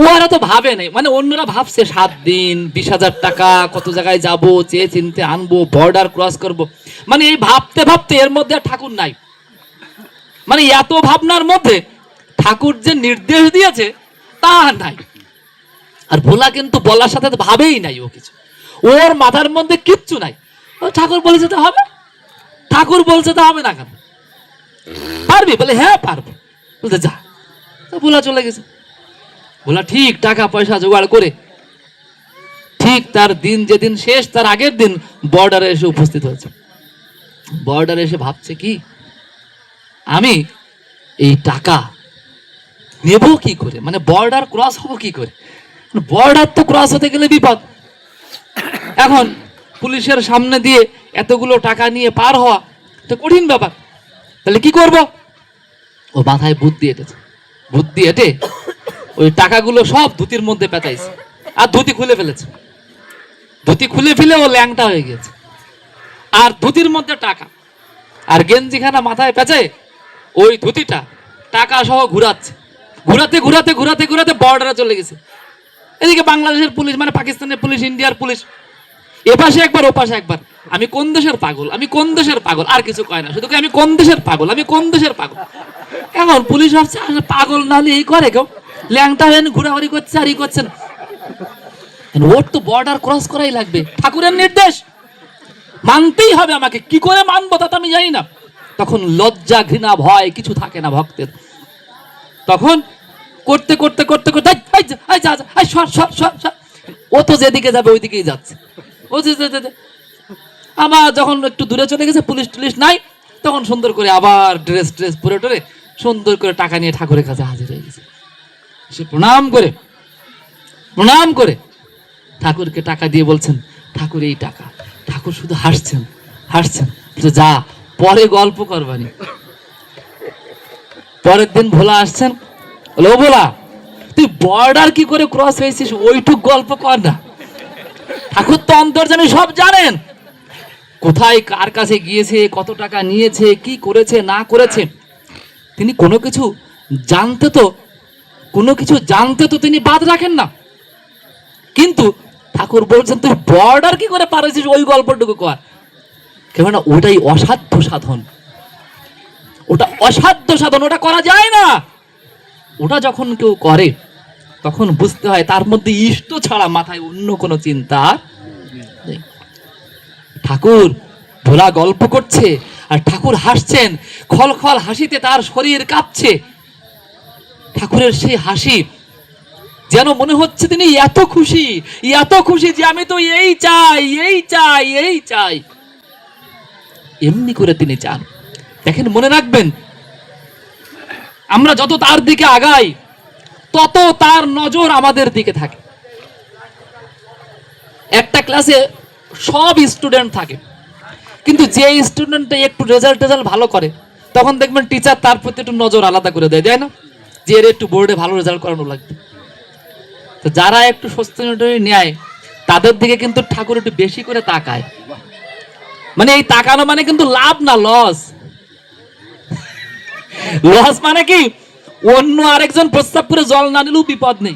Speaker 1: ওরা তো ভাবে নাই, মানে অন্যরা ভাবছে 7 দিন 20,000 টাকা, কত জায়গায় যাব, চেয়ে চিনতে আনবো, বর্ডার ক্রস করব, মানে এই ভাবতে ভাবতে এর মধ্যে ঠাকুর নাই। মানে এত ভাবনার মধ্যে ঠাকুর যে নির্দেশ দিয়েছে তা নাই। আর ভোলা কিন্তু বলার সাথে ভাবেই নাই, ও কিছু, ওর মাথার মধ্যে কিচ্ছু নাই। ঠাকুর বলেছে তো হবে, ঠাকুর বলছে তো হবে না কেন, পারবি? বলে হ্যাঁ পারবো। বলতে যা, ভোলা চলে গেছে। ভোলা ঠিক টাকা পয়সা জোগাড় করে ঠিক তার দিন যেদিন শেষ, তার আগের দিন বর্ডারে এসে উপস্থিত হয়েছে। বর্ডারে এসে ভাবছে কি, আমি এই টাকা নেব কি করে, মানে বর্ডার ক্রস হবো কি করে? বর্ডার তো ক্রস হতে গেলে বিপদ। এখন পুলিশের সামনে দিয়ে এতগুলো টাকা নিয়ে পার হওয়া তো কঠিন ব্যাপার। তাহলে কি করব? ও মাথায় বুদ্ধি এঁটে ওই টাকাগুলো সব ধুতির মধ্যে পেঁচাইছে, আর ধুতি খুলে ফেলেছে। ধুতি খুলে ফেলে ও ল্যাংটা হয়ে গেছে, আর ধুতির মধ্যে টাকা, আর গেঞ্জিখানা মাথায় পেঁচায় ওই ধুতিটা টাকা সহ ঘুরাচ্ছে। ঘুরাতে বর্ডারে চলে গেছে। এদিকে বাংলাদেশের পুলিশ, মানে পাকিস্তানের পুলিশ, ইন্ডিয়ার পুলিশ, এপাশে একবার ওপাশে একবার, আমি কোন দেশের পাগল, আর কিছু কয় না, শুধু আমি কোন দেশের পাগল। এখন পুলিশ ভাবছে পাগল না হলে এই করে কেউ, ল্যাংটা হয়ে ঘোরাঘুরি করছে আর ই করছেন। ওর তো বর্ডার ক্রস করাই লাগবে, ঠাকুরের নির্দেশ, মানতেই হবে আমাকে। কি করে মানবো তা তো আমি জানি না। তখন লজ্জা ঘৃণা ভয় কিছু থাকে না ভক্তের। তখন করতে ও তো যেদিকে যাবে ওই দিকেই যাচ্ছে। ও আবার যখন একটু দূরে চলে গেছে, পুলিশ টুলিশ নাই, তখন সুন্দর করে আবার ড্রেস পরে টরে সুন্দর করে টাকা নিয়ে ঠাকুরের কাছে হাজির হয়ে গেছে। সে প্রণাম করে ঠাকুরকে টাকা দিয়ে বলছেন, ঠাকুর এই টাকা। ঠাকুর শুধু হাসছেন। যা, পরে গল্প করবানি। পরের দিন ভোলা আসছেন, ও ভোলা, তুই বর্ডার কি করে ক্রস হয়েছিস ওইটুক গল্প কর না। ঠাকুর তো অন্তর্যামী, সব জানেন, কোথায় কার কাছে গিয়েছে, কত টাকা নিয়েছে, কি করেছে না করেছে। তিনি কোনো কিছু জানতে তো তিনি বাদ রাখেন না। কিন্তু ঠাকুর বলছেন তুই বর্ডার কি করে পার হয়েছিস ওই গল্পটুকু কর। কেননা ওটাই অসাধ্য সাধন, ওটা করা যায় না। ওটা যখন কেউ করে তখন বুঝতে হয় তার মধ্যে ইষ্ট ছাড়া মাথায় অন্য কোনো চিন্তা নেই। ঠাকুর ভোলা গল্প করছে আর ঠাকুর হাসছেন, খলখল হাসিতে তার শরীর কাঁপছে। ঠাকুরের সেই হাসি যেন মনে হচ্ছে তিনি এত খুশি যে আমি তো এই চাই। এমনি করে তিনি চান। দেখেন, মনে রাখবেন, আমরা যত তার দিকে আগাই তত তার নজর আমাদের দিকে থাকে। একটা ক্লাসে সব স্টুডেন্ট থাকে, কিন্তু যে স্টুডেন্টটা একটু রেজাল্ট ভালো করে, তখন দেখবেন টিচার তার প্রতি একটু নজর আলাদা করে দেয়, তাই না? যে এর একটু বোর্ডে ভালো রেজাল্ট করানো লাগবে। তো যারা একটু সস্তি নেয় তাদের দিকে কিন্তু ঠাকুর একটু বেশি করে তাকায়। মানে এই তাকানো মানে কিন্তু লাভ না, লস। লস মানে কি, অন্য আরেকজন প্রস্তাব করে জল না নিলেও বিপদ নেই,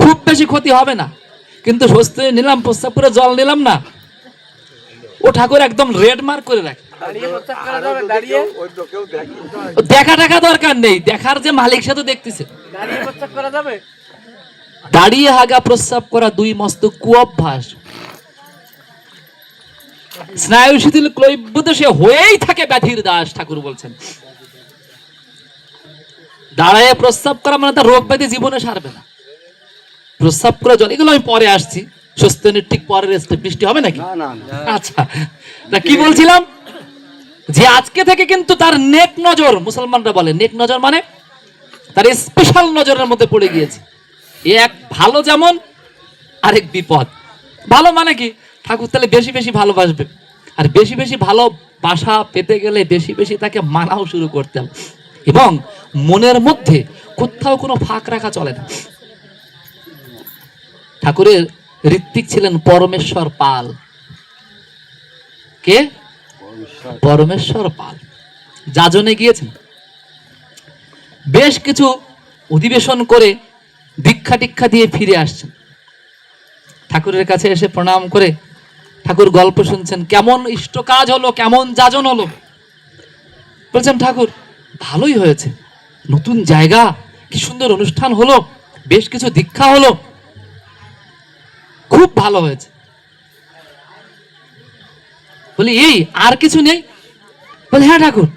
Speaker 1: খুব বেশি ক্ষতি হবে না। কিন্তু সস্তি নিলাম, প্রস্তাব করে জল নিলাম না, ও ঠাকুর একদম রেড মার্ক করে রাখে। দেখা টাকা দরকার নেই, দেখার যে মালিক সে তো দেখতেছে। দাঁড়িয়ে হাগা প্রস্রাব করা দুই মস্ত কুঅভ্যাস, স্নায়ু শিথিল ক্লৈব্যতে সে হয়েই থাকে ব্যাধির দাস, ঠাকুর বলছেন। দাঁড়ায় প্রস্রাব করা মানে তার রোগ ব্যাধি জীবনে সারবে না। প্রস্রাব করা জল, এগুলো আমি পরে আসছি, স্বস্তিনের ঠিক পরের স্টেপ। বৃষ্টি হবে নাকি? আচ্ছা, কি বলছিলাম, যে আজকে থেকে কিন্তু তার নেক নজর, মুসলমানরা বলে নেক নজর মানে তার স্পেশাল নজরের মধ্যে পড়ে গিয়েছে। এক ভালো যেমন, আরেক বিপদ। ভালো মানে কি, ঠাকুর তাহলে বেশি বেশি ভালোবাসবে, আর বেশি বেশি ভালোবাসা পেতে গেলে বেশি বেশি তাকে মানাও শুরু করতে হবে, এবং মনের মধ্যে কোথাও কোনো ফাঁক রাখা চলে না। ঠাকুরের ঋত্বিক ছিলেন পরমেশ্বর পাল। কে? পরমেশ্বর পাল। যাজনে গিয়েছেন, বেশ কিছু অধিবেশন করে দীক্ষা টিক্ষা দিয়ে ফিরে আসছেন। ঠাকুরের কাছে এসে প্রণাম করে ঠাকুর গল্প শুনছেন, কেমন ইষ্ট কাজ হলো, কেমন যাজন হলো। বলছেন, ঠাকুর ভালোই হয়েছে, নতুন জায়গা, কি সুন্দর অনুষ্ঠান হলো, বেশ কিছু দীক্ষা হলো, খুব ভালো হয়েছে। বলি, এই আর কিছু নেই? বলে, হ্যাঁ ঠাকুর,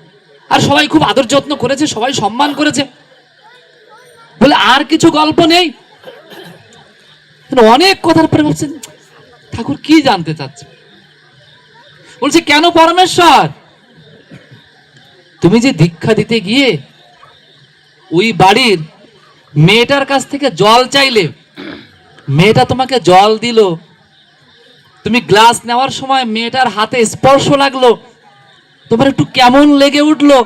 Speaker 1: আর সবাই খুব আদর যত্ন করেছে, সবাই সম্মান করেছে। বলে, আর কিছু গল্প নেই? অনেক কথার পরে বলছেন, ঠাকুর কি জানতে চাচ্ছে? বলছে, কেন পরমেশ্বর, তুমি যে দীক্ষা দিতে গিয়ে ওই বাড়ির মেয়েটার কাছ থেকে জল চাইলে, মেয়েটা তোমাকে জল দিল, তুমি গ্লাস নেওয়ার সময় মেয়েটার হাতে স্পর্শ লাগলো, তোমার একটু কেমন লেগে উঠলো,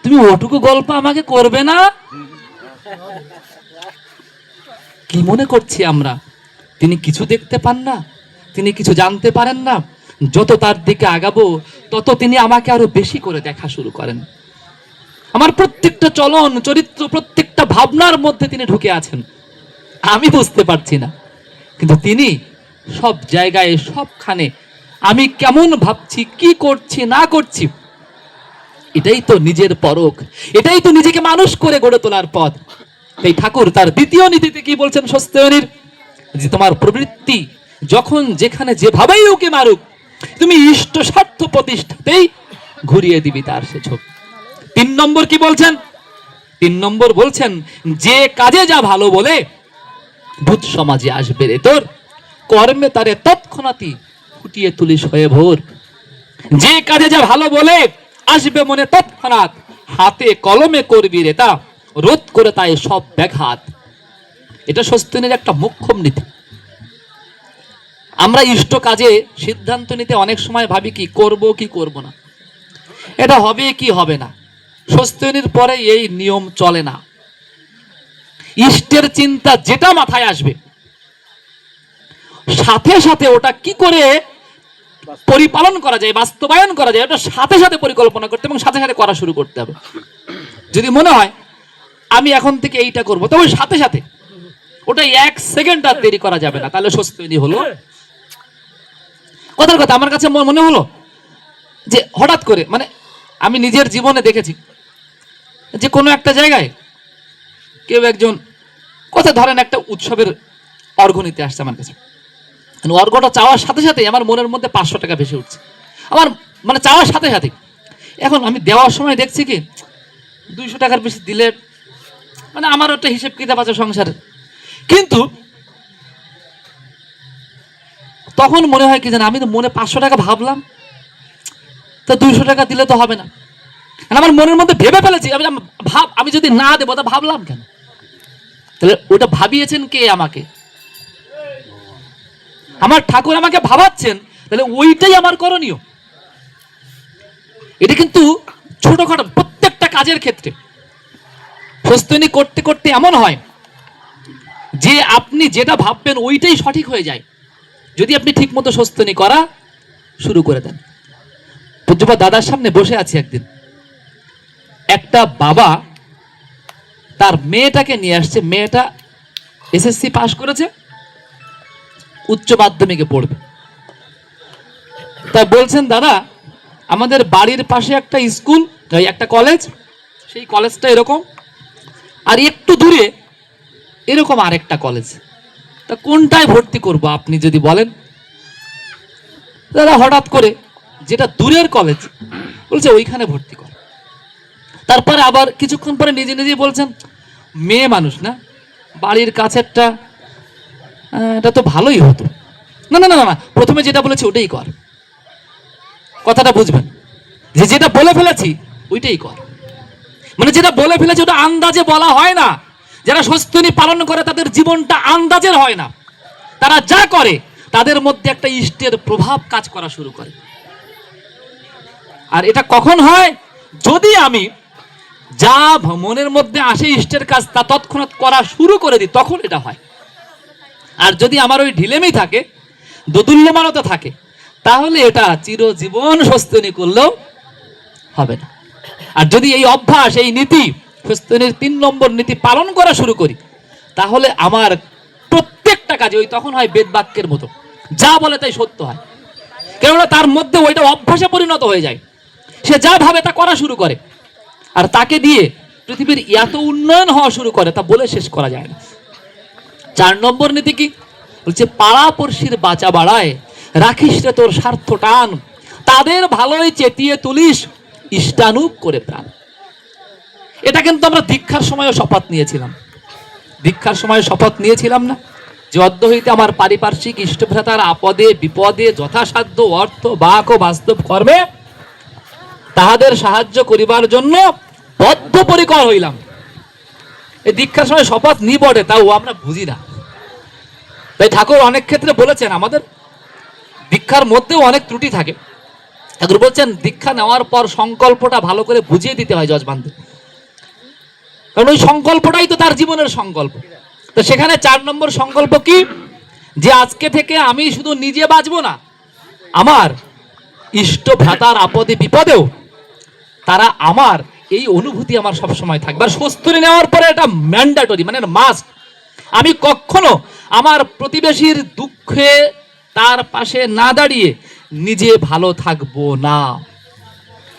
Speaker 1: তুমি ওটুকু গল্প আমাকে করবে না? কি মনে করছি আমরা, তিনি কিছু দেখতে পান না, তিনি কিছু জানতে পারেন না? যত তার দিকে আগাবো তত তিনি আমাকে আরো বেশি করে দেখা শুরু করেন। আমার প্রত্যেকটা চলন চরিত্র, প্রত্যেকটা ভাবনার মধ্যে তিনি ঢুকে আছেন, আমি বুঝতে পারছি না, কিন্তু তিনি সব জায়গায়, সবখানে আমি কেমন ভাবছি, কি করছি না করছি, এটাই তো নিজের পরখ, এটাই তো নিজেকে মানুষ করে গড়ে তোলার পথ। এই ঠাকুর তার দ্বিতীয় নীতিতে কি বলছেন স্বস্তিয়নীর, যে তোমার প্রবৃত্তি যখন যেখানে যেভাবেই ওকে মারুক, তুমি ইষ্ট স্বার্থ প্রতিষ্ঠাতেই ঘুরিয়ে দিবি তার সে ছোপ। 3 নম্বর কি বলছেন? 3 নম্বর বলছেন, যে কাজে যা ভালো বলে ভূত সমাজে আসবে রে তোর, কর্মে তারে তৎক্ষণাৎই ফুটিয়ে তুলিস হয়ে ভোর। যে কাজে যা ভালো বলে আসবে মনে তৎক্ষণাৎ, হাতে কলমে করবি রে তা, রোধ করে তাই সব ব্যাঘাত। এটা স্বস্তিনের একটা মুখ্যম নীতি। আমরা ইষ্ট কাজে সিদ্ধান্ত নিতে অনেক সময় ভাবি কি করব কি করব না, এটা হবে কি হবে না। স্বস্তিনের পরে এই নিয়ম চলে না। ইষ্টের চিন্তা যেটা মাথায় আসবে, সাথে সাথে ওটা কি করে পরিপালন করা যায়, বাস্তবায়ন করা যায়, ওটা সাথে সাথে পরিকল্পনা করতে এবং সাথে সাথে করা শুরু করতে হবে। যদি মনে হয় আমি এখন থেকে এইটা করবো, তবে সাথে সাথে ওটা 1 সেকেন্ড আর দেরি করা যাবে না, তাহলে স্বস্তি হলো। কথার কথা, আমার কাছে মনে হলো যে হঠাৎ করে, মানে আমি নিজের জীবনে দেখেছি যে কোনো একটা জায়গায় কেউ একজন, কথা ধরেন একটা উৎসবের অর্ঘ্য নিতে আসছে আমার কাছে, অর্ঘ্যটা চাওয়ার সাথে সাথে আমার মনের মধ্যে 500 টাকা ভেসে উঠছে, আমার মানে চাওয়ার সাথে সাথে। এখন আমি দেওয়ার সময় দেখছি কি 200 টাকার বেশি দিলে মানে আমার একটা হিসেব কিতাব আছে সংসারের, কিন্তু তখন মনে হয় কি জানেন, আমি তো মনে 500 টাকা ভাবলাম, তা 200 টাকা দিলে তো হবে না। আমার মনের মধ্যে ভেবে ফেলেছি, আমি যদি না দেবো তা ভাবলাম কেন? তাহলে ওটা ভাবিয়েছেন কে? আমাকে। আমার ঠাকুর আমাকে ভাবাচ্ছেন, তাহলে ওইটাই আমার করণীয়। এটা কিন্তু ছোটখাটো প্রত্যেকটা কাজের ক্ষেত্রে প্রস্তুতি করতে করতে এমন হয় যে আপনি যেটা ভাববেন ওইটাই সঠিক হয়ে যায়, যদি আপনি ঠিক মতো প্রস্তুতি করা শুরু করে দেন। পূজ্যপাদ দাদার সামনে বসে আছি একদিন, একটা বাবা তার মেয়েটাকে নিয়ে আসছে। মেয়েটা এসএসসি পাস করেছে, উচ্চ মাধ্যমিকে পড়বে। তা বলছেন, দাদা আমাদের বাড়ির পাশে একটা স্কুল, একটা কলেজ, সেই কলেজটা এরকম, আর একটু দূরে এরকম আরেকটা কলেজ, তা কোনটায় ভর্তি করব আপনি যদি বলেন। দাদা হঠাৎ করে যেটা দূরের কলেজ বলছে ওইখানে ভর্তি কর। তারপরে আবার কিছুক্ষণ পরে নিজে নিজে বলছেন, মেয়ে মানুষ না, বাড়ির কাছেরটা এটা তো ভালোই হতো। না না না না, প্রথমে যেটা বলেছি ওটাই কর। কথাটা বুঝবেন, যে যেটা বলে ফেলেছি ওইটাই কর। মানে যেটা বলে ফেলেছি ওটা আন্দাজে বলা হয় না। যারা স্বস্তিনী পালন করে তাদের জীবনটা আন্দাজের হয় না। তারা যা করে তাদের মধ্যে একটা ইষ্টের প্রভাব কাজ করা শুরু করে। আর এটা কখন হয়? যদি আমি যা মনের মধ্যে আসে ইষ্টের কাজ তা তৎক্ষণাৎ করা শুরু করে দিই, তখন এটা হয়। আর যদি আমার ওই ঢিলেমি থাকে, দোদুল্যমানতা থাকে, তাহলে এটা চিরজীবন স্বস্তিনী করলেও হবে না। আর যদি এই অভ্যাস, এই নীতি, স্বস্তিনীর 3 নম্বর নীতি পালন করা শুরু করি, তাহলে আমার প্রত্যেকটা কাজে ওই তখন হয় বেদ বাক্যের মতো, যা বলে তাই সত্য হয়। কেননা তার মধ্যে ওইটা অভ্যাসে পরিণত হয়ে যায়। সে যা ভাবে তা করা শুরু করে, আর তাকে দিয়ে পৃথিবীর এত উন্নয়ন হওয়া শুরু করে তা বলে শেষ করা যায় না। 4 নম্বর নীতি কি বলছে? পাড়াপড়শির বাঁচা বাড়ায়, রাখিস রে তোর স্বার্থ টান, তাদের ভালোই চেতিয়ে তুলিস, ইষ্টানুক করে প্রাণ। এটা কিন্তু আমরা দীক্ষার সময়ও শপথ নিয়েছিলাম। দীক্ষার সময় শপথ নিয়েছিলাম না যে অদ্য হইতে আমার পারিপার্শ্বিক ইষ্টভ্রাতার আপদে বিপদে যথাসাধ্য অর্থ বাক ও বাস্তব কর্মে তাহাদের সাহায্য করিবার জন্য বদ্ধপরিকর হইলাম। এই দীক্ষার সময় শপথ নি বটে, তাও আমরা বুঝি না। তাই ঠাকুর অনেক ক্ষেত্রে বলেছেন, আমাদের দীক্ষার মধ্যেও অনেক ত্রুটি থাকে। ঠাকুর বলছেন দীক্ষা নেওয়ার পর সংকল্পটা ভালো করে বুঝিয়ে দিতে হয় যজমানদের, কারণ ওই সংকল্পটাই তো তার জীবনের সংকল্প। তো সেখানে 4 নম্বর সংকল্প কি? যে আজকে থেকে আমি শুধু নিজে বাঁচবো না, আমার ইষ্ট ভ্রাতার আপদে বিপদেও তারা আমার এই অনুভূতি আমার সবসময় থাকবে। আর স্বস্তি নেওয়ার পরে এটা ম্যান্ডেটরি, মানে মাস্ট। আমি কখনো আমার প্রতিবেশীর দুঃখে তার পাশে না দাঁড়িয়ে নিজে ভালো থাকবো না।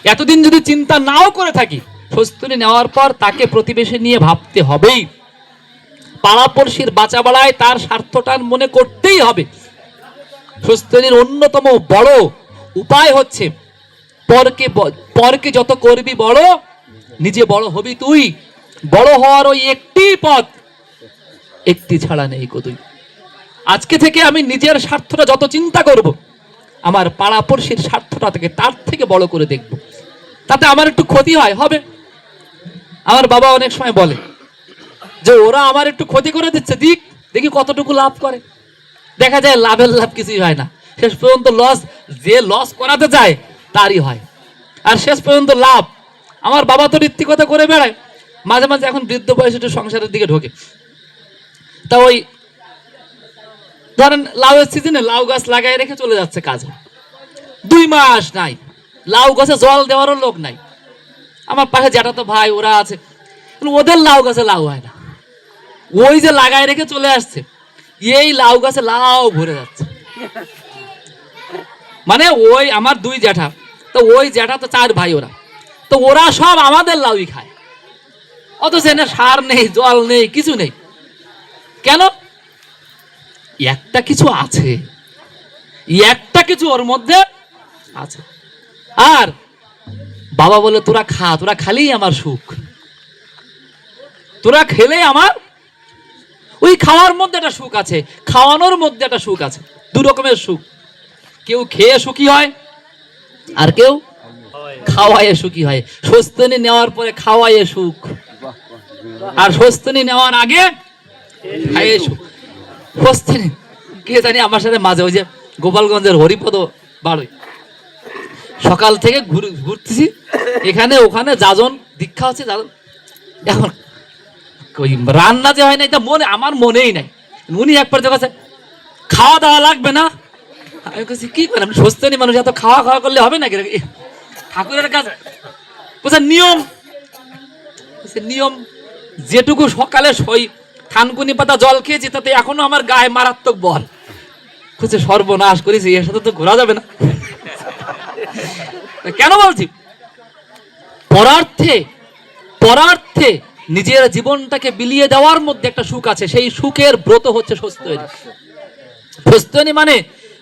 Speaker 1: এতদিন যদি চিন্তা নাও করে থাকি, স্বস্তি নেওয়ার পর তাকে প্রতিবেশী নিয়ে ভাবতে হবেই। পাড়াপড়শির বাঁচা বাড়ায় তার স্বার্থটান মনে করতেই হবে। স্বস্তির অন্যতম বড় উপায় হচ্ছে পরকে যত করবি বড়, নিজে বড় হবি তুই। বড় হওয়ার ওই একটি পথ, একটি ছাড়া নেই কো তুই। আজকে থেকে আমি নিজের স্বার্থটা যত চিন্তা করব, আমার পাড়াপড়শির স্বার্থটা থেকে তার থেকে বড় করে দেখব। তাতে আমার একটু ক্ষতি হয়, হবে। আমার বাবা অনেক সময় বলে যে ওরা আমার একটু ক্ষতি করে দিচ্ছে, দিক দেখি কতটুকু লাভ করে। দেখা যায় লাভের লাভ কিছুই হয় না, শেষ পর্যন্ত লস। যে লস করাতে যায় তারই হয়, আর শেষ পর্যন্ত লাভ। আমার বাবা তো ঋত্বিকতা করে বেড়ায়, মাঝে মাঝে এখন বৃদ্ধ বয়সে একটু সংসারের দিকে ঢোকে। তা ওই ধরেন লাউয়ের সিজনে লাউ গাছ লাগাই রেখে চলে যাচ্ছে কাজে, 2 মাস নাই, লাউ গাছে জল দেওয়ারও লোক নাই। আমার পাশে জ্যাঠাতো ভাই ওরা আছে, ওদের লাউ গাছে লাউ হয় না। ওই যে লাগাই রেখে চলে আসছে, এই লাউ গাছে লাউ ভরে যাচ্ছে। মানে ওই আমার 2 জ্যাঠা, তো ওই জ্যাঠা তো 4 ভাই, তো ওরা সব আমাদের লাউই খায়, অথচ এনে সার নেই, জল নেই, কিছু নেই। কেন? একটা কিছু আছে, একটা কিছু ওর মধ্যে আছে। আর বাবা বলে তোরা খা, তোরা খালেই আমার সুখ, তোরা খেলে আমার। ওই খাওয়ার মধ্যে একটা সুখ আছে, খাওয়ানোর মধ্যে একটা সুখ আছে। 2 রকমের সুখ। কেউ খেয়ে সুখী হয়, আর কেউ খাওয়ায় সুখী হয়। স্বস্তিনী নেওয়ার পরে খাওয়ায় সুখ, আর স্বস্তিনী নেওয়ার আগে খাইয়ে সুখ। স্বস্তিনী কে জানি আমার সাথে মাঝে ওই যে গোপালগঞ্জের হরিপদ বাড়ই, সকাল থেকে ঘুরতেছি এখানে ওখানে, যাজন দীক্ষা হচ্ছে যাজন। এখন ওই রান্না যে হয় না এটা মনে আমার মনেই নাই। উনি এক পর্যায়ে কাছে খাওয়া দাওয়া লাগবে না, আমি বলছি কি করেন স্বস্তিনী মানুষ, এত খাওয়া খাওয়া করলে হবে নাকি? ঠাকুরের কাছে বলছে নিয়ম, নিয়ম যেটুকু সকালে সই থানকুনি পাতা জল খেয়েছি তাতে এখনো আমার গায়ে মারাত্মক বল। বলছে সর্বনাশ করেছি, এর সাথে তো ঘোরা যাবে না। কেন বলছি? পরার্থে পরার্থে নিজের জীবনটাকে বিলিয়ে দেওয়ার মধ্যে একটা সুখ আছে, সেই সুখের ব্রত হচ্ছে স্বস্তিনী। স্বস্তিনী মানে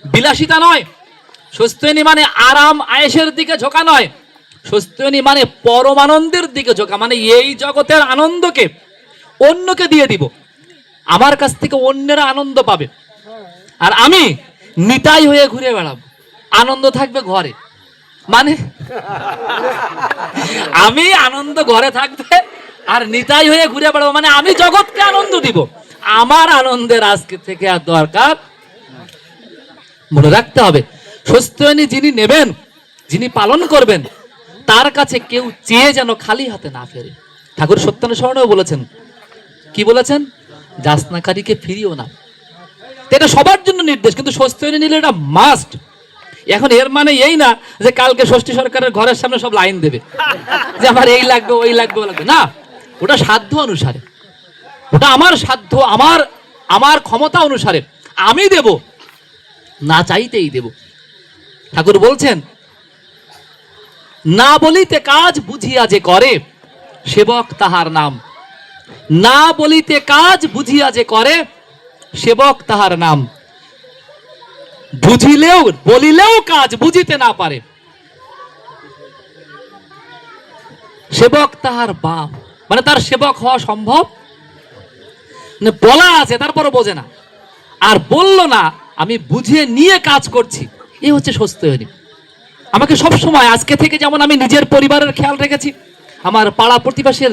Speaker 1: বিলাসিতা নয়, স্বস্তিনী মানে আরাম আয়েশের দিকে ঝোঁকা নয়, স্বস্তিনী মানে পরমানন্দের দিকে ঝোঁকা। মানে এই জগতের আনন্দকে অন্যকে দিয়ে দিব, আমার কাছ থেকে অন্যেরা আনন্দ পাবে, আর আমি নিতাই হয়ে ঘুরে বেড়াবো, আনন্দ থাকবে ঘরে। মানে আমি আনন্দ ঘরে থাকবে আর নিতাই হয়ে ঘুরে বেড়াবো, মানে আমি জগৎকে আনন্দ দিব, আমার আনন্দের আজকে থেকে আর দরকার। মনে রাখতে হবে স্বস্তিনী যিনি নেবেন, যিনি পালন করবেন, তার কাছে কেউ চেয়ে যেন খালি হাতে না ফেরে। ঠাকুর সত্যানুসরণেও বলেছেন, কি বলেছেন? যাচনাকারীকে ফিরিও না। এটা সবার জন্য নির্দেশ, কিন্তু স্বস্তিনী নিলে এটা মাস্ট। এখন এর মানে এই না যে কালকে ষষ্ঠী সরকারের ঘরের সামনে সব লাইন দেবে যে আমার এই লাগবে ওই লাগবে ও লাগবে না, ওটা সাধ্য অনুসারে, ওটা আমার সাধ্য, আমার আমার ক্ষমতা অনুসারে আমি দেব, না চাইতেই দেব। ঠাকুর বলছেন, না বলিতে কাজ বুঝিয়া যে করে সেবক তাহার নাম। না বলিতে কাজ বুঝিয়া যে করে সেবক তাহার নাম। বুঝিলেও বলিলেও কাজ বুঝিতে না পারে সেবক তাহার বাপ। মানে তার সেবক হওয়া সম্ভব না, বলা আছে তারপরও বোঝে না, আর বলল না আমি বুঝে নিয়ে কাজ করছি, এই হচ্ছে স্বস্তিনী। আমাকে সব সময় আজকে থেকে যেমন আমি নিজের পরিবারের খেয়াল রেখেছি, আমার পাড়া প্রতিবেশীর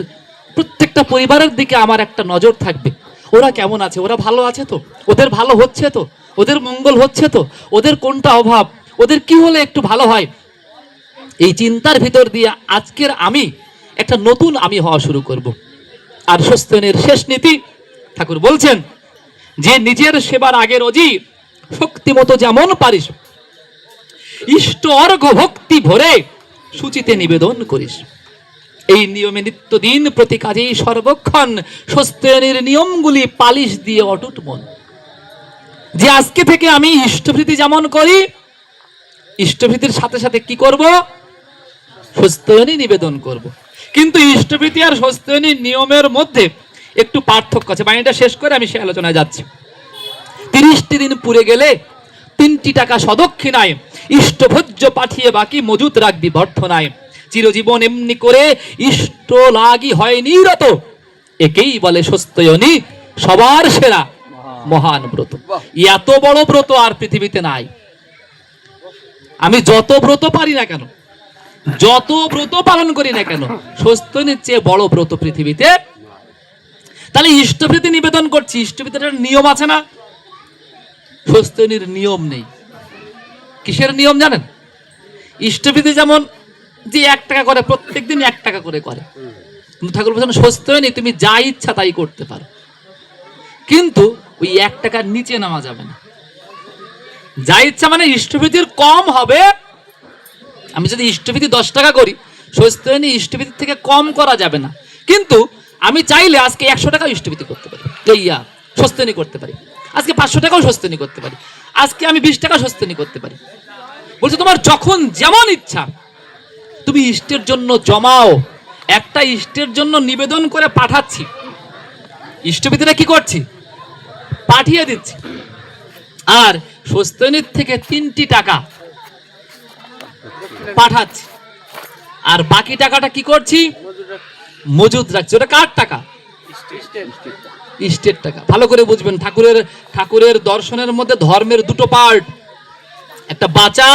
Speaker 1: প্রত্যেকটা পরিবারের দিকে আমার একটা নজর থাকবে, ওরা কেমন আছে, ওরা ভালো আছে তো, ওদের ভালো হচ্ছে তো, ওদের মঙ্গল হচ্ছে তো, ওদের কোনটা অভাব, ওদের কি হলে একটু ভালো হয়। এই চিন্তার ভিতর দিয়ে আজকের আমি একটা নতুন আমি হওয়া শুরু করব। আর স্বস্তিনীর শেষ নীতি ঠাকুর বলছেন যে নিজের সেবার আগের অজি শক্তিমতো যেমন পারিস ইষ্ট অর্ঘ ভক্তি ভরে সূচিতে নিবেদন করিস। এই নিয়মে নিত্যদিন প্রতি কাজেই সর্বক্ষণ স্বস্তিনীর নিয়মগুলি পালিশ দিয়ে অটুট মন। যে আজকে থেকে আমি ইষ্টভৃতি যেমন করি, ইষ্টভৃতির সাথে সাথে কি করব? স্বস্তিনী নিবেদন করব। কিন্তু ইষ্টভৃতি আর স্বস্তিনীর নিয়মের মধ্যে একটু পার্থক্য আছে। বাণীটা শেষ করে আমি সে আলোচনায় যাচ্ছি। 30টি দিন পুরে গেলে 3টি টাকা সদক্ষিণায় ইষ্টভোজ্য পাঠিয়ে বাকি মজুত রাখবি বর্ধনায়। চিরজীবন এমনি করে ইষ্ট লাগি হয় নিরত, একেই বলে স্বস্তিনী সবার সেরা মহান ব্রত। এত বড় ব্রত আর পৃথিবীতে নাই। আমি যত ব্রত পারি না কেন, যত ব্রত পালন করি না কেন, স্বস্তিনীর চেয়ে বড় ব্রত পৃথিবীতে। তাহলে ইষ্টভৃতি নিবেদন করছি, ইষ্টভৃতির নিয়ম আছে না? স্বস্তিনীর নিয়ম নেই। কিসের নিয়ম জানেন? ইষ্টভৃতি যেমন যে 1 টাকা করে প্রত্যেকদিন 1 টাকা করে করে, কিন্তু ঠাকুর বলছেন স্বস্তিনী তুমি যা ইচ্ছা তাই করতে পারো, কিন্তু ওই 1 টাকার নিচে নামা যাবে না। যা ইচ্ছা মানে ইষ্টভৃতির কম হবে। আমি যদি ইষ্টভৃতি 10 টাকা করি, স্বস্তিনী ইষ্টভৃতির থেকে কম করা যাবে না। কিন্তু আমি চাইলে আজকে 100 টাকা ইষ্টভৃতি করতে পারি, স্বস্তিনী করতে পারি, আজকে 500 টাকাও স্বস্তিনী করতে পারি, আজকে আমি 20 টাকা স্বস্তিনী করতে পারি। বলছে তোমার যখন যেমন ইচ্ছা তুমি ইষ্টের জন্য জমাও। একটা ইষ্টের জন্য নিবেদন করে পাঠাচ্ছি, ইষ্টভৃতিটা কি করছি? পাঠিয়ে দিচ্ছি। আর স্বস্তিনীর থেকে 3টি টাকা পাঠাচ্ছি, আর বাকি টাকাটা কি করছি? মজুদ রাখছি। ওটা কার টাকা? ইষ্টের টাকা। ভালো করে বুঝবেন, ঠাকুরের দর্শনের মধ্যে ধর্মের 2টো পার্ট, একটা বাঁচা,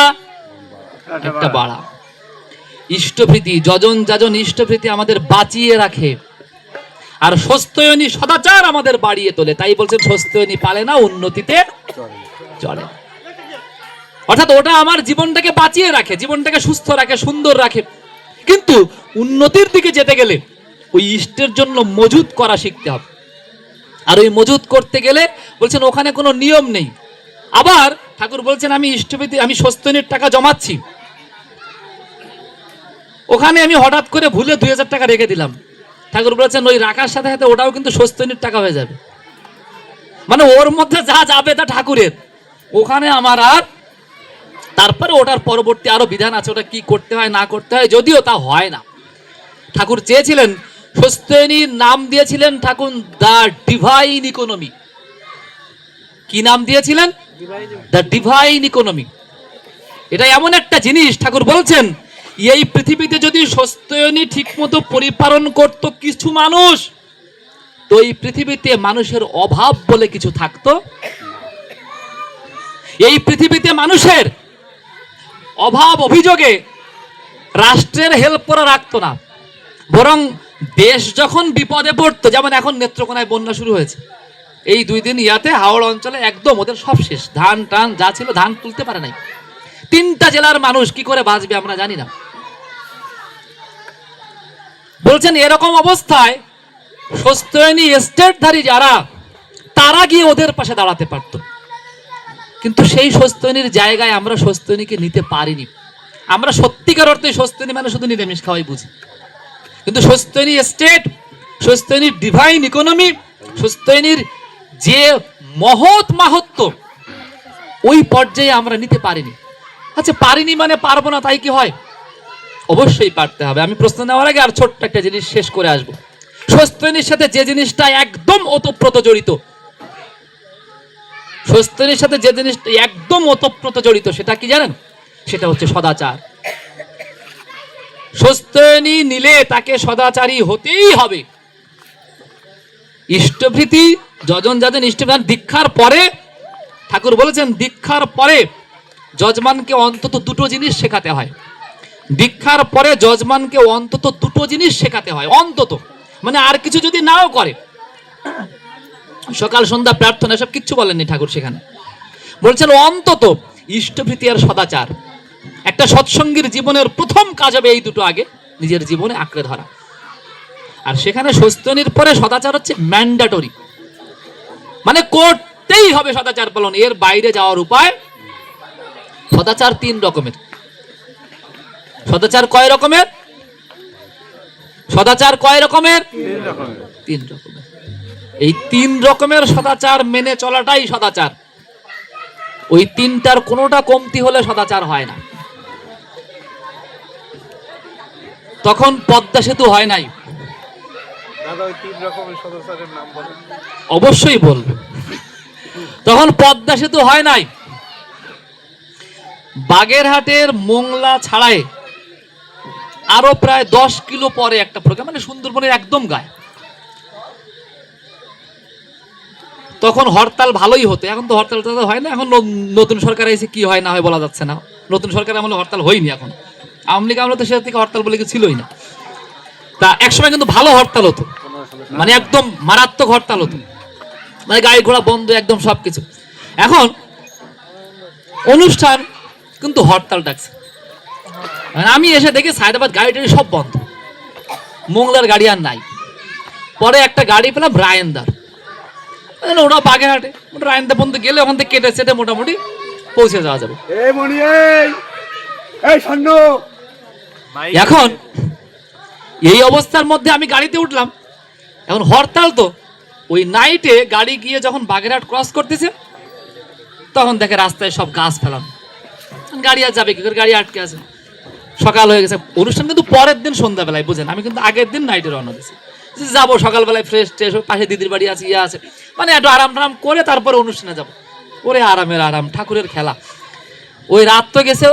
Speaker 1: একটা বাড়া। ইষ্টভৃতি, যজন যাজন ইষ্টভৃতি আমাদের বাঁচিয়ে রাখে, আর স্বস্ত্যয়নী সদাচার আমাদের বাড়িয়ে তোলে। তাই বলছেন স্বস্ত্যয়নী পালে না, উন্নতিতে চলে। অর্থাৎ ওটা আমার জীবনটাকে বাঁচিয়ে রাখে, জীবনটাকে সুস্থ রাখে, সুন্দর রাখে। কিন্তু উন্নতির দিকে যেতে গেলে ওই ইষ্টের জন্য মজুদ করা শিখতে হবে। আর ওই মজুদ করতে গেলে বলছেন ওখানে কোনো নিয়ম নেই। আবার ঠাকুর বলছেন আমি ইষ্টভৃতি, আমি স্বস্ত্যয়নীর টাকা জমাচ্ছি, ওখানে আমি হঠাৎ করে ভুলে 2000 টাকা রেখে দিলাম। ঠাকুর বলেছেন ওই রাখার সাথে সাথে ওটাও কিন্তু স্বস্ত্যয়নীর টাকা হয়ে যাবে। মানে ওর মধ্যে যা যাবে তা ঠাকুরের, ওখানে আমার আর, তারপরে ওটার পরবর্তী আরো বিধান আছে, ওটা কি করতে হয় না করতে হয়, যদিও তা হয় না। ঠাকুর চেয়েছিলেন, স্বস্ত্যয়নীর নাম দিয়েছিলেন ঠাকুর দ্য ডিভাইন ইকোনমি। কি নাম দিয়েছিলেন? The divine economy. এটা এমন একটা জিনিস, ঠাকুর বলছেন এই পৃথিবীতে যদি স্বস্ত্যয়নী ঠিক মতো পরিপালন করত কিছু মানুষ, তো এই পৃথিবীতে মানুষের অভাব বলে কিছু থাকতো। এই পৃথিবীতে মানুষের অভাব অভিযোগে রাষ্ট্রের হেল্প করা রাখতো না, বরং দেশ যখন বিপদে পড়তো, যেমন এখন নেত্রকোনায় বন্যা শুরু হয়েছে, এই 2 দিন ইয়াতে হাওড়া অঞ্চলে একদম ওদের সব শেষ, ধান টান যা ছিল ধান তুলতে পারে নাই। 3টা জেলার মানুষ কি করে বাঁচবে আমরা জানি না। বলছেন এরকম অবস্থায় স্বস্ত্যয়নী এস্টেটধারী যারা, তারা গিয়ে ওদের পাশে দাঁড়াতে পারত। কিন্তু সেই স্বস্ত্যয়নীর জায়গায় আমরা স্বস্ত্যয়নীকে নিতে পারিনি। আমরা সত্যিকার অর্থে স্বস্ত্যয়নী মানে শুধু নিরামিষ খাওয়াই বুঝি, কিন্তু স্বস্ত্যয়নী এস্টেট, স্বস্ত্যয়নীর ডিভাইন ইকোনমি, স্বস্ত্যয়নীর যে মহৎ মাহাত্ম্য, ওই পর্যায়ে আমরা নিতে পারিনি। আচ্ছা, পারিনি মানে পারবো না তাই কি হয়? অবশ্যই পারতে হবে। আমি প্রশ্ন নেওয়ার আগে আর ছোট্ট একটা জিনিস শেষ করে আসবো। স্বস্ত্যয়নীর সাথে যে জিনিসটা একদম ওতপ্রোত জড়িত, স্বস্ত্যয়নীর সাথে যে জিনিসটা একদম ওতপ্রোত জড়িত, সেটা কি জানেন? সেটা হচ্ছে সদাচার। স্বস্ত্যয়নী নিলে তাকে সদাচারী হতেই হবে। ইষ্টভৃতি, যজন যাজন ইষ্টবিধান দীক্ষার পরে, ঠাকুর বলেছেন দীক্ষার পরে যজমানকে অন্তত 2টো জিনিস শেখাতে হয়। দীক্ষার পরে যজমানকে অন্তত 2টো জিনিস শেখাতে হয়, অন্তত। মানে আর কিছু যদি নাও করে, সকাল সন্ধ্যা প্রার্থনা সব কিচ্ছু বলেননি ঠাকুর সেখানে, বলছেন অন্তত ইষ্টভৃতি আর সদাচার। একটা সৎসঙ্গীর জীবনের প্রথম কাজ হবে এই 2টো আগে নিজের জীবনে আঁকড়ে ধরা। আর সেখানে স্বস্ত্যয়নীর পরে সদাচার হচ্ছে ম্যান্ডেটরি, মানে করতেই হবে সদাচার পালন, এর বাইরে যাওয়ার উপায়। সদাচার 3 রকমের। সদাচার কয় রকমের? সদাচার কয় রকমের? 3 রকমের। এই 3 রকমের সদাচার মেনে চলাটাই সদাচার। ওই 3টার কোনোটা কমতি হলে সদাচার হয় না। তখন পদ্মা সেতু হয় নাই। অবশ্যই বলবো, তখন পদ্মা সেতু হয় নাই। বাগেরহাটের মোংলা ছাড়াই আরো প্রায় 10 কিলো পরে একটা প্রোগ্রাম, মানে সুন্দরবনের একদম গায়ে, তখন হরতাল ভালোই হতো। এখন তো হরতাল হয় না, এখন নতুন সরকার এসে কি হয় না হয় বলা যাচ্ছে না। নতুন সরকার আমলে হরতাল হয়নি, এখন আওয়ামী লীগ আমলে তো সেটা থেকে হরতাল বলে কিছু ছিলই না। তা একসময় কিন্তু ভালো হরতাল হতো, মানে একদম মারাত্মক হরতাল হতো, মানে গাড়ি ঘোড়া বন্ধ একদম সবকিছু। এখন অনুষ্ঠান কিন্তু হরতাল ডাকছে। আমি এসে দেখি সায়দাবাদ গাড়ি টাড়ি সব বন্ধ, মোংলার গাড়ি আর নাই। পরে একটা গাড়ি পেলাম রায়েন্দার, ওটা বাগেরহাটে, রায়েন্দা পর্যন্ত গেলে ওখান থেকে কেটে সেটে মোটামুটি পৌঁছে যাওয়া যাবে। এখন এই অবস্থার মধ্যে আমি গাড়িতে উঠলাম, এখন হরতাল তো, ওই নাইটে গাড়ি গিয়ে যখন বাগেরহাট ক্রস করতেছে, তখন দেখে রাস্তায় সব গাছ ফেলানো। গাড়ি আর যাবে কি করে, গাড়ি আটকে আছে। সকাল হয়ে গেছে, অনুষ্ঠান কিন্তু পরের দিন সন্ধ্যাবেলায়, বুঝেন, আমি কিন্তু আগের দিন নাইটে রওনা দিয়েছি, যাবো সকালবেলায় ফ্রেশ ট্রেশ, পাশে দিদির বাড়ি আছে, ইয়ে আছে, মানে একটু আরাম টারাম করে তারপরে অনুষ্ঠানে যাবো। ওরে আরামের আরাম, ঠাকুরের খেলা। ওই রাত তো গেছে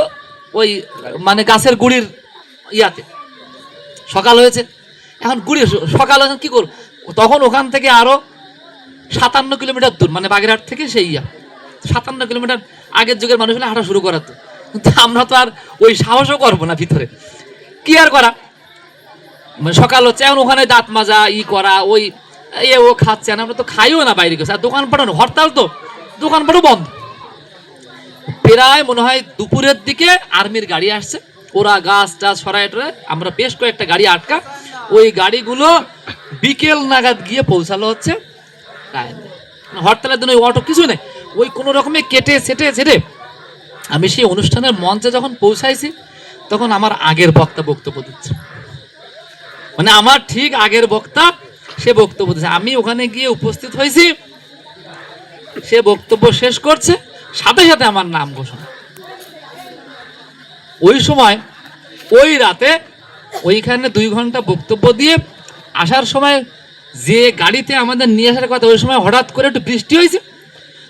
Speaker 1: ওই মানে গাছের গুড়ির ইয়াতে, সকাল হয়েছে। এখন গুড়ি সকাল হয়েছে কি করবো, তখন ওখান থেকে আরো 57 কিলোমিটার দূর, মানে বাগেরহাট থেকে সেই 57 কিলোমিটার। আগের যুগের মানুষ হলে হাঁটা শুরু করাতো, কিন্তু আমরা তো আর ওই সাহসও করবো না ভিতরে। কি আর করা, মানে সকাল হচ্ছে এখন ওখানে দাঁত মাজা করা, ওই ও খাচ্ছে না, আমরা তো খাইও না বাইরে গেছে, আর দোকানপাটও হরতাল, তো দোকানপাটও বন্ধ। প্রায় মনে হয় দুপুরের দিকে আর্মির গাড়ি আসছে, ওরা গাছ টাছ সরাই টরায়, আমরা বেশ কয়েকটা গাড়ি আটকা, ওই গাড়িগুলো বিকেল নাগাদ গিয়ে পৌঁছালো হচ্ছে হরতালের দিন। ওই অটো কিছু নেই, ওই কোনো রকমে কেটে সেটে আমি সেই অনুষ্ঠানের মঞ্চে যখন পৌঁছাইছি, তখন আমার আগের বক্তা বক্তব্য দিচ্ছে, মানে আমার ঠিক আগের বক্তা সে বক্তব্য দিচ্ছে, আমি ওখানে গিয়ে উপস্থিত হয়েছি, সে বক্তব্য শেষ করছে, সাথে সাথে আমার নাম ঘোষণা। ওই সময় ওই রাতে ওইখানে 2 ঘন্টা বক্তব্য দিয়ে আসার সময় যে গাড়িতে আমাদের নিয়ে আসার কথা, ওই সময় হঠাৎ করে একটু বৃষ্টি হয়েছে,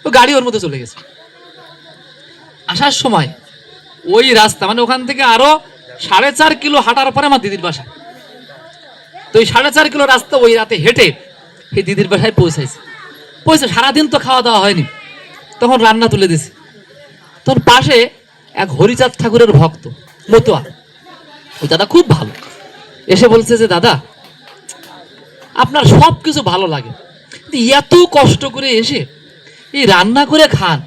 Speaker 1: ও গাড়ি ওর মধ্যে চলে গেছে। আসার সময় ওই রাস্তা, মানে ওখান থেকে আরো 4.5 কিলো হাঁটার পরে আমার দিদির বাসা, তো ওই 4.5 কিলো রাস্তা ওই রাতে হেঁটে সেই দিদির বাসায় পৌঁছে সারাদিন তো খাওয়া দাওয়া হয়নি, তখন রান্না তুলে দিছি। তখন পাশে এক হরিচাঁদ ঠাকুরের ভক্ত মতুয়া, ওই দাদা খুব ভালো, এসে বলছে যে দাদা আপনার সব কিছু ভালো লাগে, এত কষ্ট করে এসে এই রান্না করে খান,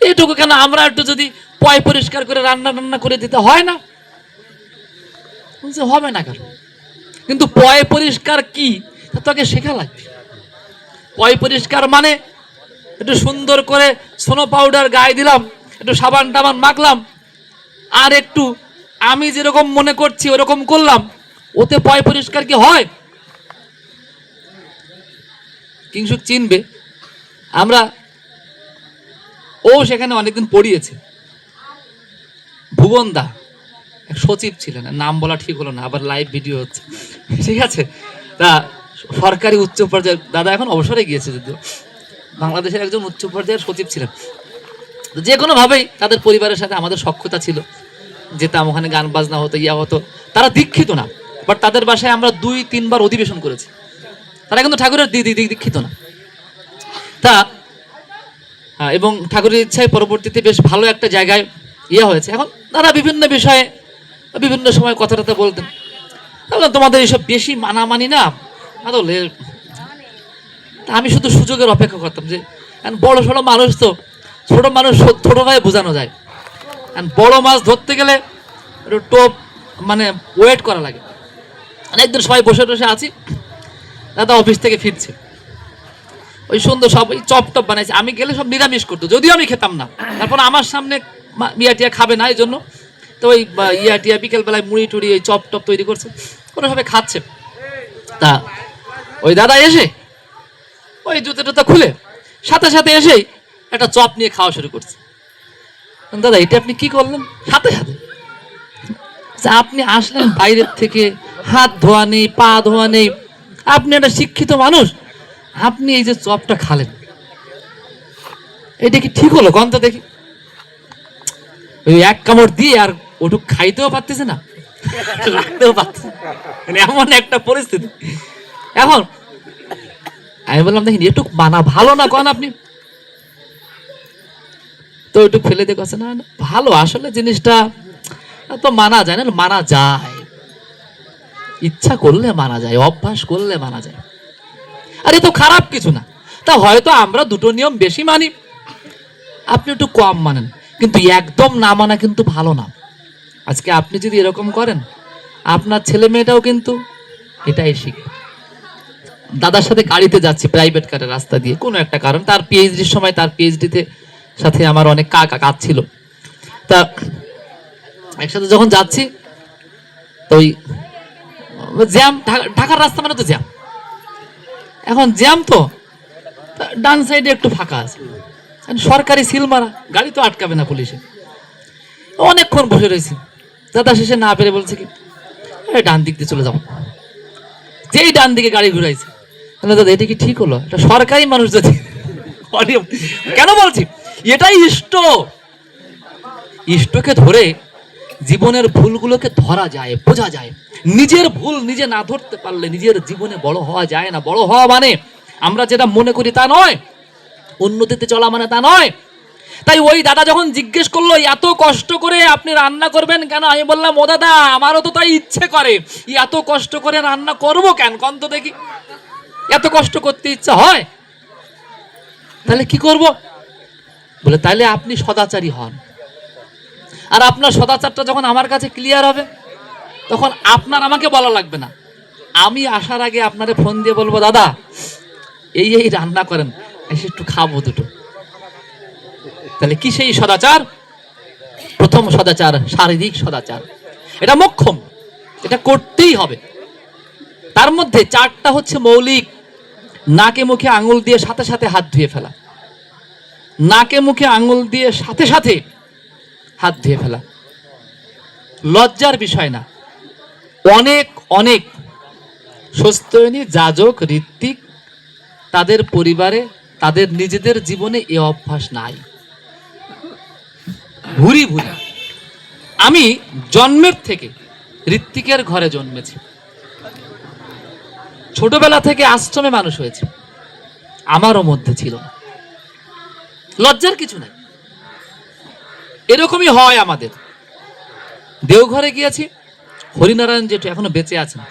Speaker 1: এটুকু কেন আমরা একটু যদি পয় পরিষ্কার করে রান্না করে দিতে হয় না? বলছে হবে না কেন, কিন্তু পয় পরিষ্কার কি তোকে শেখা লাগবে। পয় পরিষ্কার মানে একটু সুন্দর করে সোনো পাউডার গায়ে দিলাম, একটু সাবান টাবান মাখলাম, আর একটু আমি যেরকম মনে করছি ওরকম করলাম, ওতে পয় পরিষ্কার কি হয়? কিংসুক চিনবে, আমরা ও সেখানে অনেকদিন পড়িয়েছে। ভুবন দা এক সচিব ছিলেন, নাম বলা ঠিক হলো না, আবার লাইভ ভিডিও হচ্ছে, ঠিক আছে। তা সরকারি উচ্চ পর্যায়ের দাদা, এখন অবসরে গিয়েছে যদিও, বাংলাদেশের একজন উচ্চ পর্যায়ের সচিব ছিলেন। যে কোনোভাবেই তাদের পরিবারের সাথে আমাদের সখ্যতা ছিল, যেতাম ওখানে, গান বাজনা হতো, হতো। তারা দীক্ষিত না, বাট তাদের বাসায় আমরা 2-3 বার অধিবেশন করেছি। তারা কিন্তু ঠাকুরের দীক্ষিত না। তা এবং ঠাকুরের ইচ্ছায় পরবর্তীতে বেশ ভালো একটা জায়গায় হয়েছে। এখন তারা বিভিন্ন বিষয়ে বিভিন্ন সময় কথা টথা বলতেন, তোমাদের এইসব বেশি মানামানি না আদলে। আমি শুধু সুযোগের অপেক্ষা করতাম, যে বড় সড়ো মানুষ তো, ছোট মানুষ ছোট ভাবে বোঝানো যায়, বড় মাছ ধরতে গেলে একটু টোপ মানে ওয়েট করা লাগে। একদিন সবাই বসে আছি, দাদা অফিস থেকে ফিরছে, ওই সুন্দর সব ওই চপ টপ বানাইছে, আমি গেলে সব নিরামিষ করতো, যদিও আমি খেতাম না। তারপর আমার সামনে টিয়া খাবে না এই জন্য, তো ওই টিয়া বিকেলবেলায় মুড়ি টুড়ি ওই চপ টপ তৈরি করছে, কোনোভাবে খাচ্ছে। তা ওই দাদা এসে ওই জুতো টুতো খুলে সাথে সাথে এসেই একটা চপ নিয়ে খাওয়া শুরু করছে। দাদা এটা আপনি কি করলেন? সাথে সাথে আপনি আসলেন বাইরের থেকে, হাত ধোয়া নেই, পা ধোয়া নেই, আপনি একটা শিক্ষিত মানুষ, আপনি এই যে চপটা খালেন, এটা কি ঠিক হলো? গন্ধ দেখি ওই এক কামড় দিয়ে আর ওটুক খাইতেও পারতেছে না, রাখতেও পারতেছে, মানে এমন একটা পরিস্থিতি। এখন আমি বললাম দেখেন একটু মানা ভালো না, কন আপনি তো একটু ফেলে দেখছে না, ভালো আসলে জিনিসটা তো মানা যায় না, মানা যায়, ইচ্ছা করলে মানা যায়, অভ্যাস করলে মানা যায়, আর এ তো খারাপ কিছু না। তা হয়তো আমরা দুটো নিয়ম বেশি মানি, আপনি একটু কম মানেন, কিন্তু একদম না মানা কিন্তু ভালো না। আজকে আপনি যদি এরকম করেন, আপনার ছেলে মেয়েটাও কিন্তু এটাই শিখে। দাদার সাথে গাড়িতে যাচ্ছি প্রাইভেট কারের রাস্তা দিয়ে, কোনো একটা কারণ, তার পিএইচডির সময়, তার পিএইচডিতে সাথে আমার অনেক কাজ ছিল। তা একসাথে যখন যাচ্ছি, তো ওই জ্যাম, ঢাকার রাস্তা মানে তো জ্যাম, এখন জ্যাম তো ডান সাইডে একটু ফাঁকা আছে, সরকারি সিল মারা, গাড়ি তো আটকাবে না পুলিশে। অনেকক্ষণ বসে রয়েছি, দাদা শেষে না পেরে বলছে কি ডান দিক দিয়ে চলে যাবো। যেই ডান দিকে গাড়ি ঘুরাইছে, দাদা এটা কি ঠিক হলো? এটা সরকারি মানুষ যদি, কেন বলছি এটাই ইষ্টকে ধরে জীবনের ভুলগুলোকে ধরা যায়, বোঝা যায়। নিজের ভুল নিজে না ধরতে পারলে নিজের জীবনে বড় হওয়া যায় না। বড় হওয়া মানে আমরা যেটা মনে করি তা নয়, উন্নতিতে চলা মানে তা নয়, তাই ওই দাদা যখন জিজ্ঞেস করলো এত কষ্ট করে আপনি রান্না করবেন কেন, আমি বললাম ও দাদা আমারও তো তাই ইচ্ছে করে, এত কষ্ট করে রান্না করবো কেন কন তো দেখি, এত কষ্ট করতে ইচ্ছা হয়, তাহলে কি করব? বলে তাহলে আপনি সদাচারী হন, আর আপনার সদাচারটা যখন আমার কাছে ক্লিয়ার হবে তখন আপনার আমাকে বলা লাগবে না, আমি আসার আগে আপনারে ফোন দিয়ে বলবো দাদা এই এই রান্না করেন, এসে একটু খাবো দুটো। তাহলে কি সেই সদাচার? প্রথম সদাচার শারীরিক সদাচার, এটা মোক্ষম, এটা করতেই হবে। তার মধ্যে 4টা হচ্ছে মৌলিক। নাকে মুখে আঙুল দিয়ে সাথে সাথে হাত ধুয়ে ফেলা, নাকে মুখে আঙুল দিয়ে সাথে সাথে হাত ধুয়ে ফেলা লজ্জার বিষয় না। অনেক অনেক স্বস্তিয়নী, যাজক, ঋত্বিক তাদের পরিবারে, তাদের নিজেদের জীবনে এ অভ্যাস নাই, ভুরি ভুরি। আমি জন্মের থেকে ঋত্বিকের ঘরে জন্মেছি, ছোটবেলা থেকে আশ্রমে মানুষ হয়েছে, আমারও মধ্যে ছিল না, লজ্জার কিছু নাই। এরকমই হয় আমাদের। দেওঘরে গিয়েছি, হরিনারায়ণ জেঠু এখনো বেঁচে আছেন,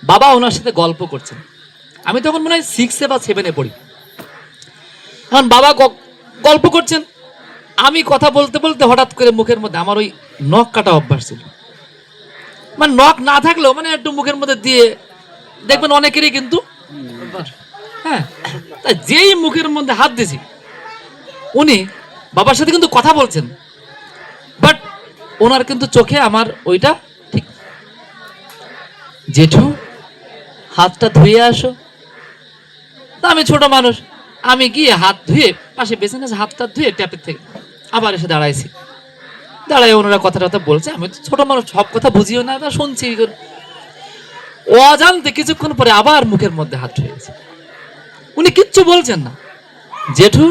Speaker 1: বাবা ওনার সাথে গল্প করছেন, আমি তখন মনে হয় 6 বা 7 পড়ি। এখন বাবা গল্প করছেন, আমি কথা বলতে বলতে হঠাৎ করে মুখের মধ্যে, আমার ওই নখ কাটা অভ্যাস ছিল, মানে নখ না থাকলেও মানে একটু মুখের মধ্যে দিয়ে দেখবেন অনেকেরই কিন্তু, হ্যাঁ, তাই যেই মুখের মধ্যে হাত দিয়েছি, উনি বাবার সাথে কিন্তু কথা বলছেন, বাট ওনার কিন্তু চোখে আমার ওইটা ঠিক, জেঠু হাতটা ধুয়ে আসো। তা আমি ছোট মানুষ, আমি গিয়ে হাত ধুয়ে পাশে বেসিন আছে, হাতটা ধুয়ে ট্যাপের থেকে আবার এসে দাঁড়াইছি, দাঁড়াই ওনারা কথা টথা বলছে, আমি ছোট মানুষ সব কথা বুঝিও না, এবার শুনছি। অজান্তে কিছুক্ষণ পরে আবার মুখের মধ্যে হাত ধুয়ে গেছে, উনি কিচ্ছু বলছেন না, জেঠু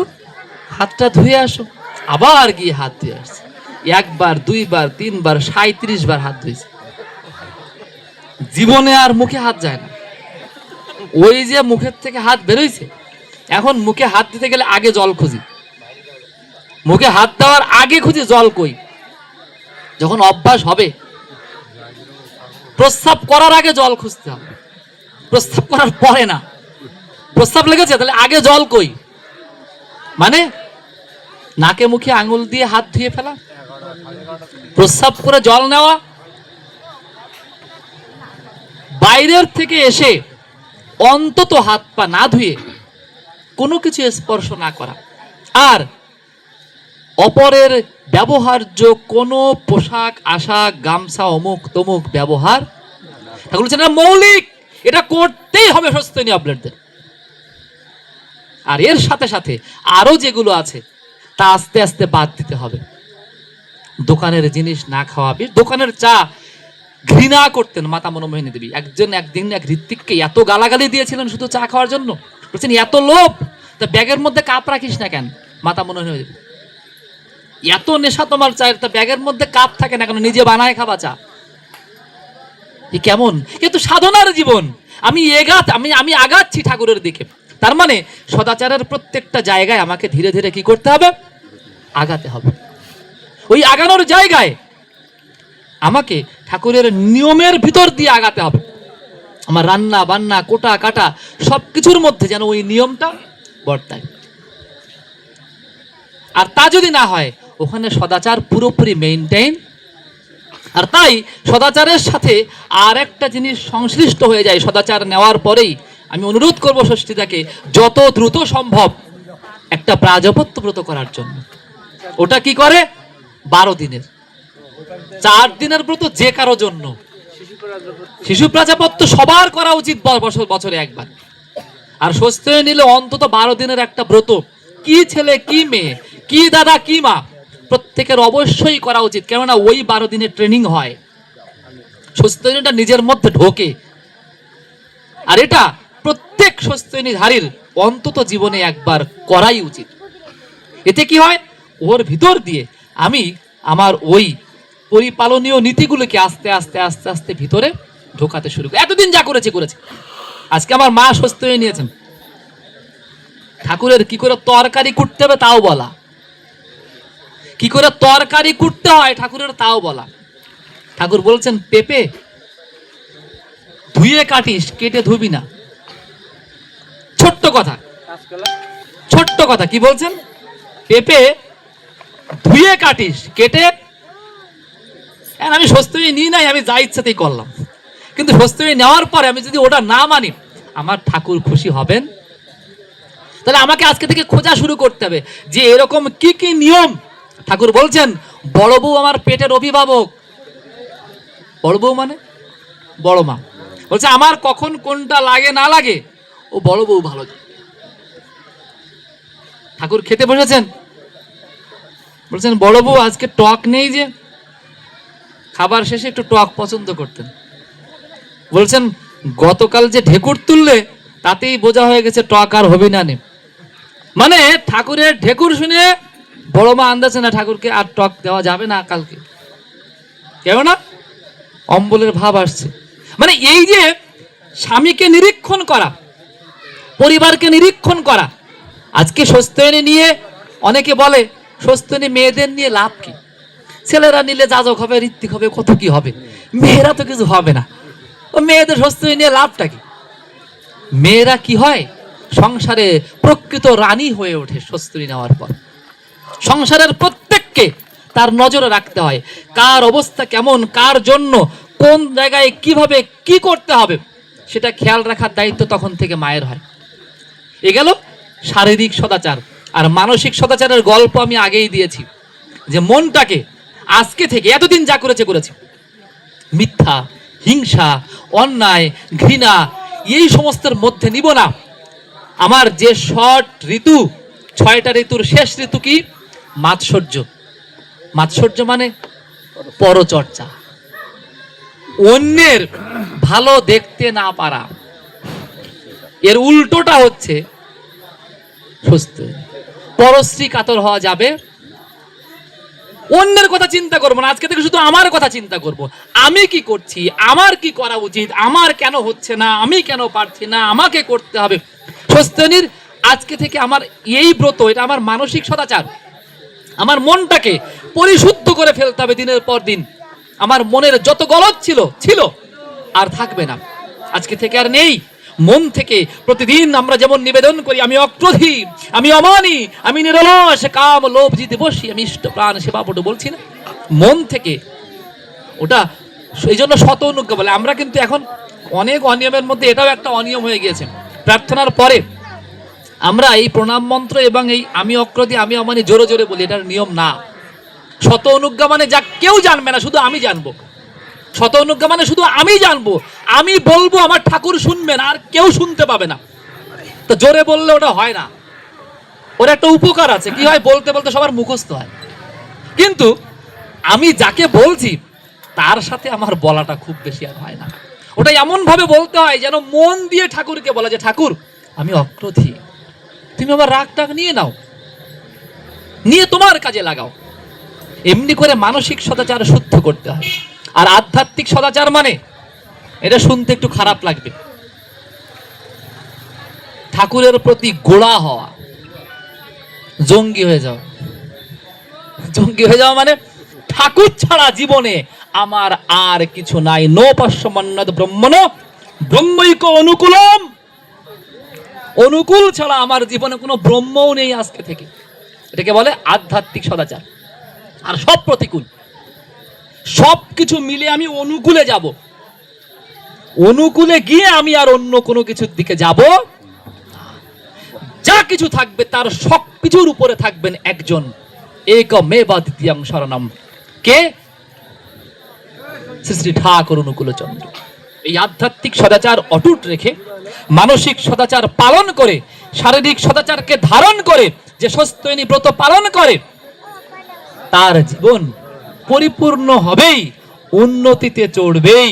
Speaker 1: হাতটা ধুয়ে আসো, আবার গিয়ে হাত ধুয়ে আসছে, 1 বার 2 বার 3 বার 37 বার হাত ধুয়েছে। জীবনে আর মুখে হাত যায় না, ওই যে মুখের থেকে হাত বেরোইছে, এখন মুখে হাত দিতে গেলে আগে জল খুঁজি, মুখে হাত দেওয়ার আগে খুঁজি জল কই। যখন অভ্যাস হবে, প্রস্রাব করার আগে জল খুঁজতে হবে, প্রস্রাব করার পরে না। প্রস্রাব লেগেছে তাহলে আগে জল কই, মানে নাকে মুখে আঙুল দিয়ে হাত ধুয়ে ফেলা, প্রস্রাব করে জল নেওয়া, বাইরের থেকে এসে অন্তত হাত পা না ধুয়ে কোনো কিছু স্পর্শ না করা, আর অপরের ব্যবহার্য কোনো পোশাক আশাক গামছা অমুক তমুক ব্যবহার, এটা মৌলিক, এটা করতেই হবে স্বস্তিয়নী আপডেটদের। আর এর সাথে সাথে আরো যেগুলো আছে তা আস্তে আস্তে বাদ দিতে হবে। দোকানের জিনিস না খাওয়া, দোকানের চা ঘৃণা করতেন মাতা মনোমোহিনী দেবী। একদিন এক ঋত্বিককে এত গালাগালি দিয়েছিলেন শুধু চা খাওয়ার জন্য, বলছেন এত লোভ, তা ব্যাগের মধ্যে কাপ রাখিস না কেন? মাতা মনোমোহিনী দেবী, এত নেশা তোমার চায়ের, তা ব্যাগের মধ্যে কাপ থাকে না কেন? নিজে বানায় খাবা চা, কেমন? কিন্তু সাধনার জীবন, আমি আগাচ্ছি ঠাকুরের দিকে, তার মানে সদাচারের প্রত্যেকটা জায়গায় আমাকে ধীরে ধীরে কি করতে হবে? আগাতে হবে। ওই আগানোর জায়গায় আমাকে ঠাকুরের নিয়মের ভিতর দিয়ে আগাতে হবে। আমার রান্না বান্না কোটা কাটা সবকিছুর মধ্যে যেন ওই নিয়মটা বর্তায়। আর তা যদি না হয়, ওখানে সদাচার পুরোপুরি মেইনটেইন। আর তাই সদাচারের সাথে আর একটা জিনিস সংশ্লিষ্ট হয়ে যায়। সদাচার নেওয়ার পরেই আমি অনুরোধ করবো ষষ্ঠীদাকে যত দ্রুত সম্ভব একটা প্রাজপত্য ব্রত করার জন্য। ওটা কি করে? 12 দিনের, 4 দিনের ব্রত যে কারো জন্য। শিশু প্রাজাপত্য সবার করা উচিত বছরে একবার। আর ষষ্ঠী নিলে অন্তত 12 দিনের একটা ব্রত। কি ছেলে কি মেয়ে, কি দাদা কি মা, প্রত্যেকের অবশ্যই করা উচিত। কেননা ওই 12 দিনের ট্রেনিং হয়, ষষ্ঠীটা নিজের মধ্যে ঢোকে। আর এটা প্রত্যেক ষষ্ঠীধারীর অন্তত জীবনে একবার করাই উচিত। এতে কি হয়? ওর ভিতর দিয়ে আমি আমার ওই পরিপালনীয় নীতিগুলোকে আস্তে আস্তে আস্তে আস্তে ভিতরে ঢোকাতে শুরু করি। এতদিন যা করেছি। আজকে আমার মা সুস্থ হয়ে নিয়েছেন, ঠাকুরের কি করে তরকারি কুটতে হবে তাও বলা, কি করে তরকারি কুটতে হয় ঠাকুরের তাও বলা। ঠাকুর বলছেন পেঁপে ধুয়ে কাটিস, কেটে ধুবি না। ছোট্ট কথা, ছোট্ট কথা, কি বলছেন? পেঁপে ধুয়ে কাটিস, কেটে। আমি স্বস্তি নিই নাই, আমি যা ইচ্ছাতেই করলাম। কিন্তু স্বস্তি নেওয়ার পরে আমি যদি ওটা না মানি, আমার ঠাকুর খুশি হবেন? তাহলে আমাকে আজকে থেকে খোঁজা শুরু করতে হবে যে এরকম কি কি নিয়ম। ঠাকুর বলছেন বড় বউ আমার পেটের অভিভাবক। বড় বউ মানে বড় মা। বলছে আমার কখন কোনটা লাগে না লাগে ও বড় বউ ভালো জানে। ঠাকুর খেতে বসেছেন, বলছেন বড় বউ আজকে টক নেই যে। খাবার শেষে একটু টক পছন্দ করতেন। বলছেন গতকাল যে ঢেকুর তুললে তাতেই বোঝা হয়ে গেছে টক আর হবে না। মানে ঠাকুরের ঢেকুর শুনে বড় মা আন্দাজে না ঠাকুরকে আর টক দেওয়া যাবে না কালকে, কেন না অম্বলের ভাব আসছে। মানে এই যে স্বামীকে নিরীক্ষণ করা, পরিবারকে নিরীক্ষণ করা। আজকে স্বস্তিনী নিয়ে অনেকে বলে স্বস্তিনী মেয়েদের নিয়ে লাভ কি? ছেলেরা নিলে যাজক হবে, ঋত্বিক হবে, কত কি হবে, মেয়েরা তো কিছু হবে না। ও মেয়েদের স্বস্তিনী নিয়ে লাভটা কি? মেয়েরা কি হয় সংসারে প্রকৃত রানী হয়ে ওঠে স্বস্তিনী নেওয়ার পর। সংসারের প্রত্যেককে তার নজরে রাখতে হয়, কার অবস্থা কেমন, কার জন্য কোন জায়গায় কিভাবে কি করতে হবে সেটা খেয়াল রাখার দায়িত্ব তখন থেকে মায়ের হয়। এ গেল শারীরিক সদাচার। আর মানসিক সদাচারের গল্প আমি আগেই দিয়েছি, যে মনটাকে আজকে থেকে এতদিন যা করেছে মিথ্যা, হিংসা, অন্যায়, ঘৃণা এই সমস্তের মধ্যে নিব না। আমার যে শর্ট ঋতু, 6টা ঋতুর শেষ ঋতু কি? মাৎসর্য। মাৎসর্য মানে পরচর্চা, অন্যের ভালো দেখতে না পারা। এর উল্টোটা হচ্ছে সুস্থ। পরশ্রী কাতর হওয়া যাবে, অন্যের কথা চিন্তা করবো না। আজকে থেকে শুধু আমার কথা চিন্তা করব, আমি কি করছি, আমার কি করা উচিত, আমার কেন হচ্ছে না, আমি কেন পারছি না, আমাকে করতে হবে। স্বস্তিনীর আজকে থেকে আমার এই ব্রত, এটা আমার মানসিক সদাচার। আমার মনটাকে পরিশুদ্ধ করে ফেলতে হবে দিনের পর দিন। আমার মনের যত গলদ ছিল আর থাকবে না, আজকে থেকে আর নেই। মন থেকে প্রতিদিন আমরা যেমন নিবেদন করি, আমি অক্রোধী, আমি অমানি, আমি নিরলস, কাম লোভ জিতে বসি, আমি ইষ্ট প্রাণ সেবা বটু বলছি না, মন থেকে ওটা। সেই জন্য শত অনুজ্ঞা বলে। আমরা কিন্তু এখন অনেক অনিয়মের মধ্যে এটাও একটা অনিয়ম হয়ে গিয়েছে। প্রার্থনার পরে আমরা এই প্রণাম মন্ত্র এবং এই আমি অক্রোধী, আমি অমানি জোরে জোরে বলি, এটার নিয়ম না। শত অনুজ্ঞা মানে যা কেউ জানবে না, শুধু আমি জানবো। শত অনুজ্ঞা মানে শুধু আমি জানবো, আমি বলবো, আমার ঠাকুর শুনবেন, আর কেউ শুনতে পাবে না। তো জোরে বললে ওটা হয় না। ওর একটা উপকার আছে, কি হয়, বলতে বলতে সবার মুখস্থ হয়। কিন্তু আমি যাকে বলছি তার সাথে আমার বলাটা খুব বেশি আর হয় না। ওটা এমন ভাবে বলতে হয় যেন মন দিয়ে ঠাকুরকে বলা, যে ঠাকুর আমি অক্রোধী, তুমি আমার রাগটা নিয়ে নাও, নিয়ে তোমার কাজে লাগাও। এমনি করে মানসিক সদাচার শুদ্ধ করতে হয়। আর আধ্যাত্মিক সদাচার মানে, এটা শুনতে একটু খারাপ লাগবে, ঠাকুরের প্রতি গোড়া হওয়া, জঙ্গি হয়ে যাও। জঙ্গি হয়ে যাওয়া মানে ঠাকুর ছাড়া জীবনে আমার আর কিছু নাই। নো পশ্যমন্যদ ব্রহ্মণ ব্রহ্মৈক অনুকূলম। অনুকূল ছাড়া আমার জীবনে কোনো ব্রহ্মও নেই আজকে থেকে। এটাকে বলে আধ্যাত্মিক সদাচার। আর সব প্রতিকূল, সব কিছু মিলে আমি অনুকূলে যাব। অনুকূলে গিয়ে আমি আর অন্য কোনো কিছুর দিকে যাব। যা কিছু থাকবে তার সব কিছুর উপরে থাকবেন একজন, একমেব দ্বিতীয়ং শরণম। কে? শ্রী শ্রী ঠাকুর অনুকূলচন্দ্র। এই আধ্যাত্মিক সদাচার অটুট রেখে, মানসিক সদাচার পালন করে, শারীরিক সদাচারকে ধারণ করে যে স্বস্তিনী ব্রত পালন করে, তার জীবন পরিপূর্ণ হবেই, উন্নতিতে চড়বেই।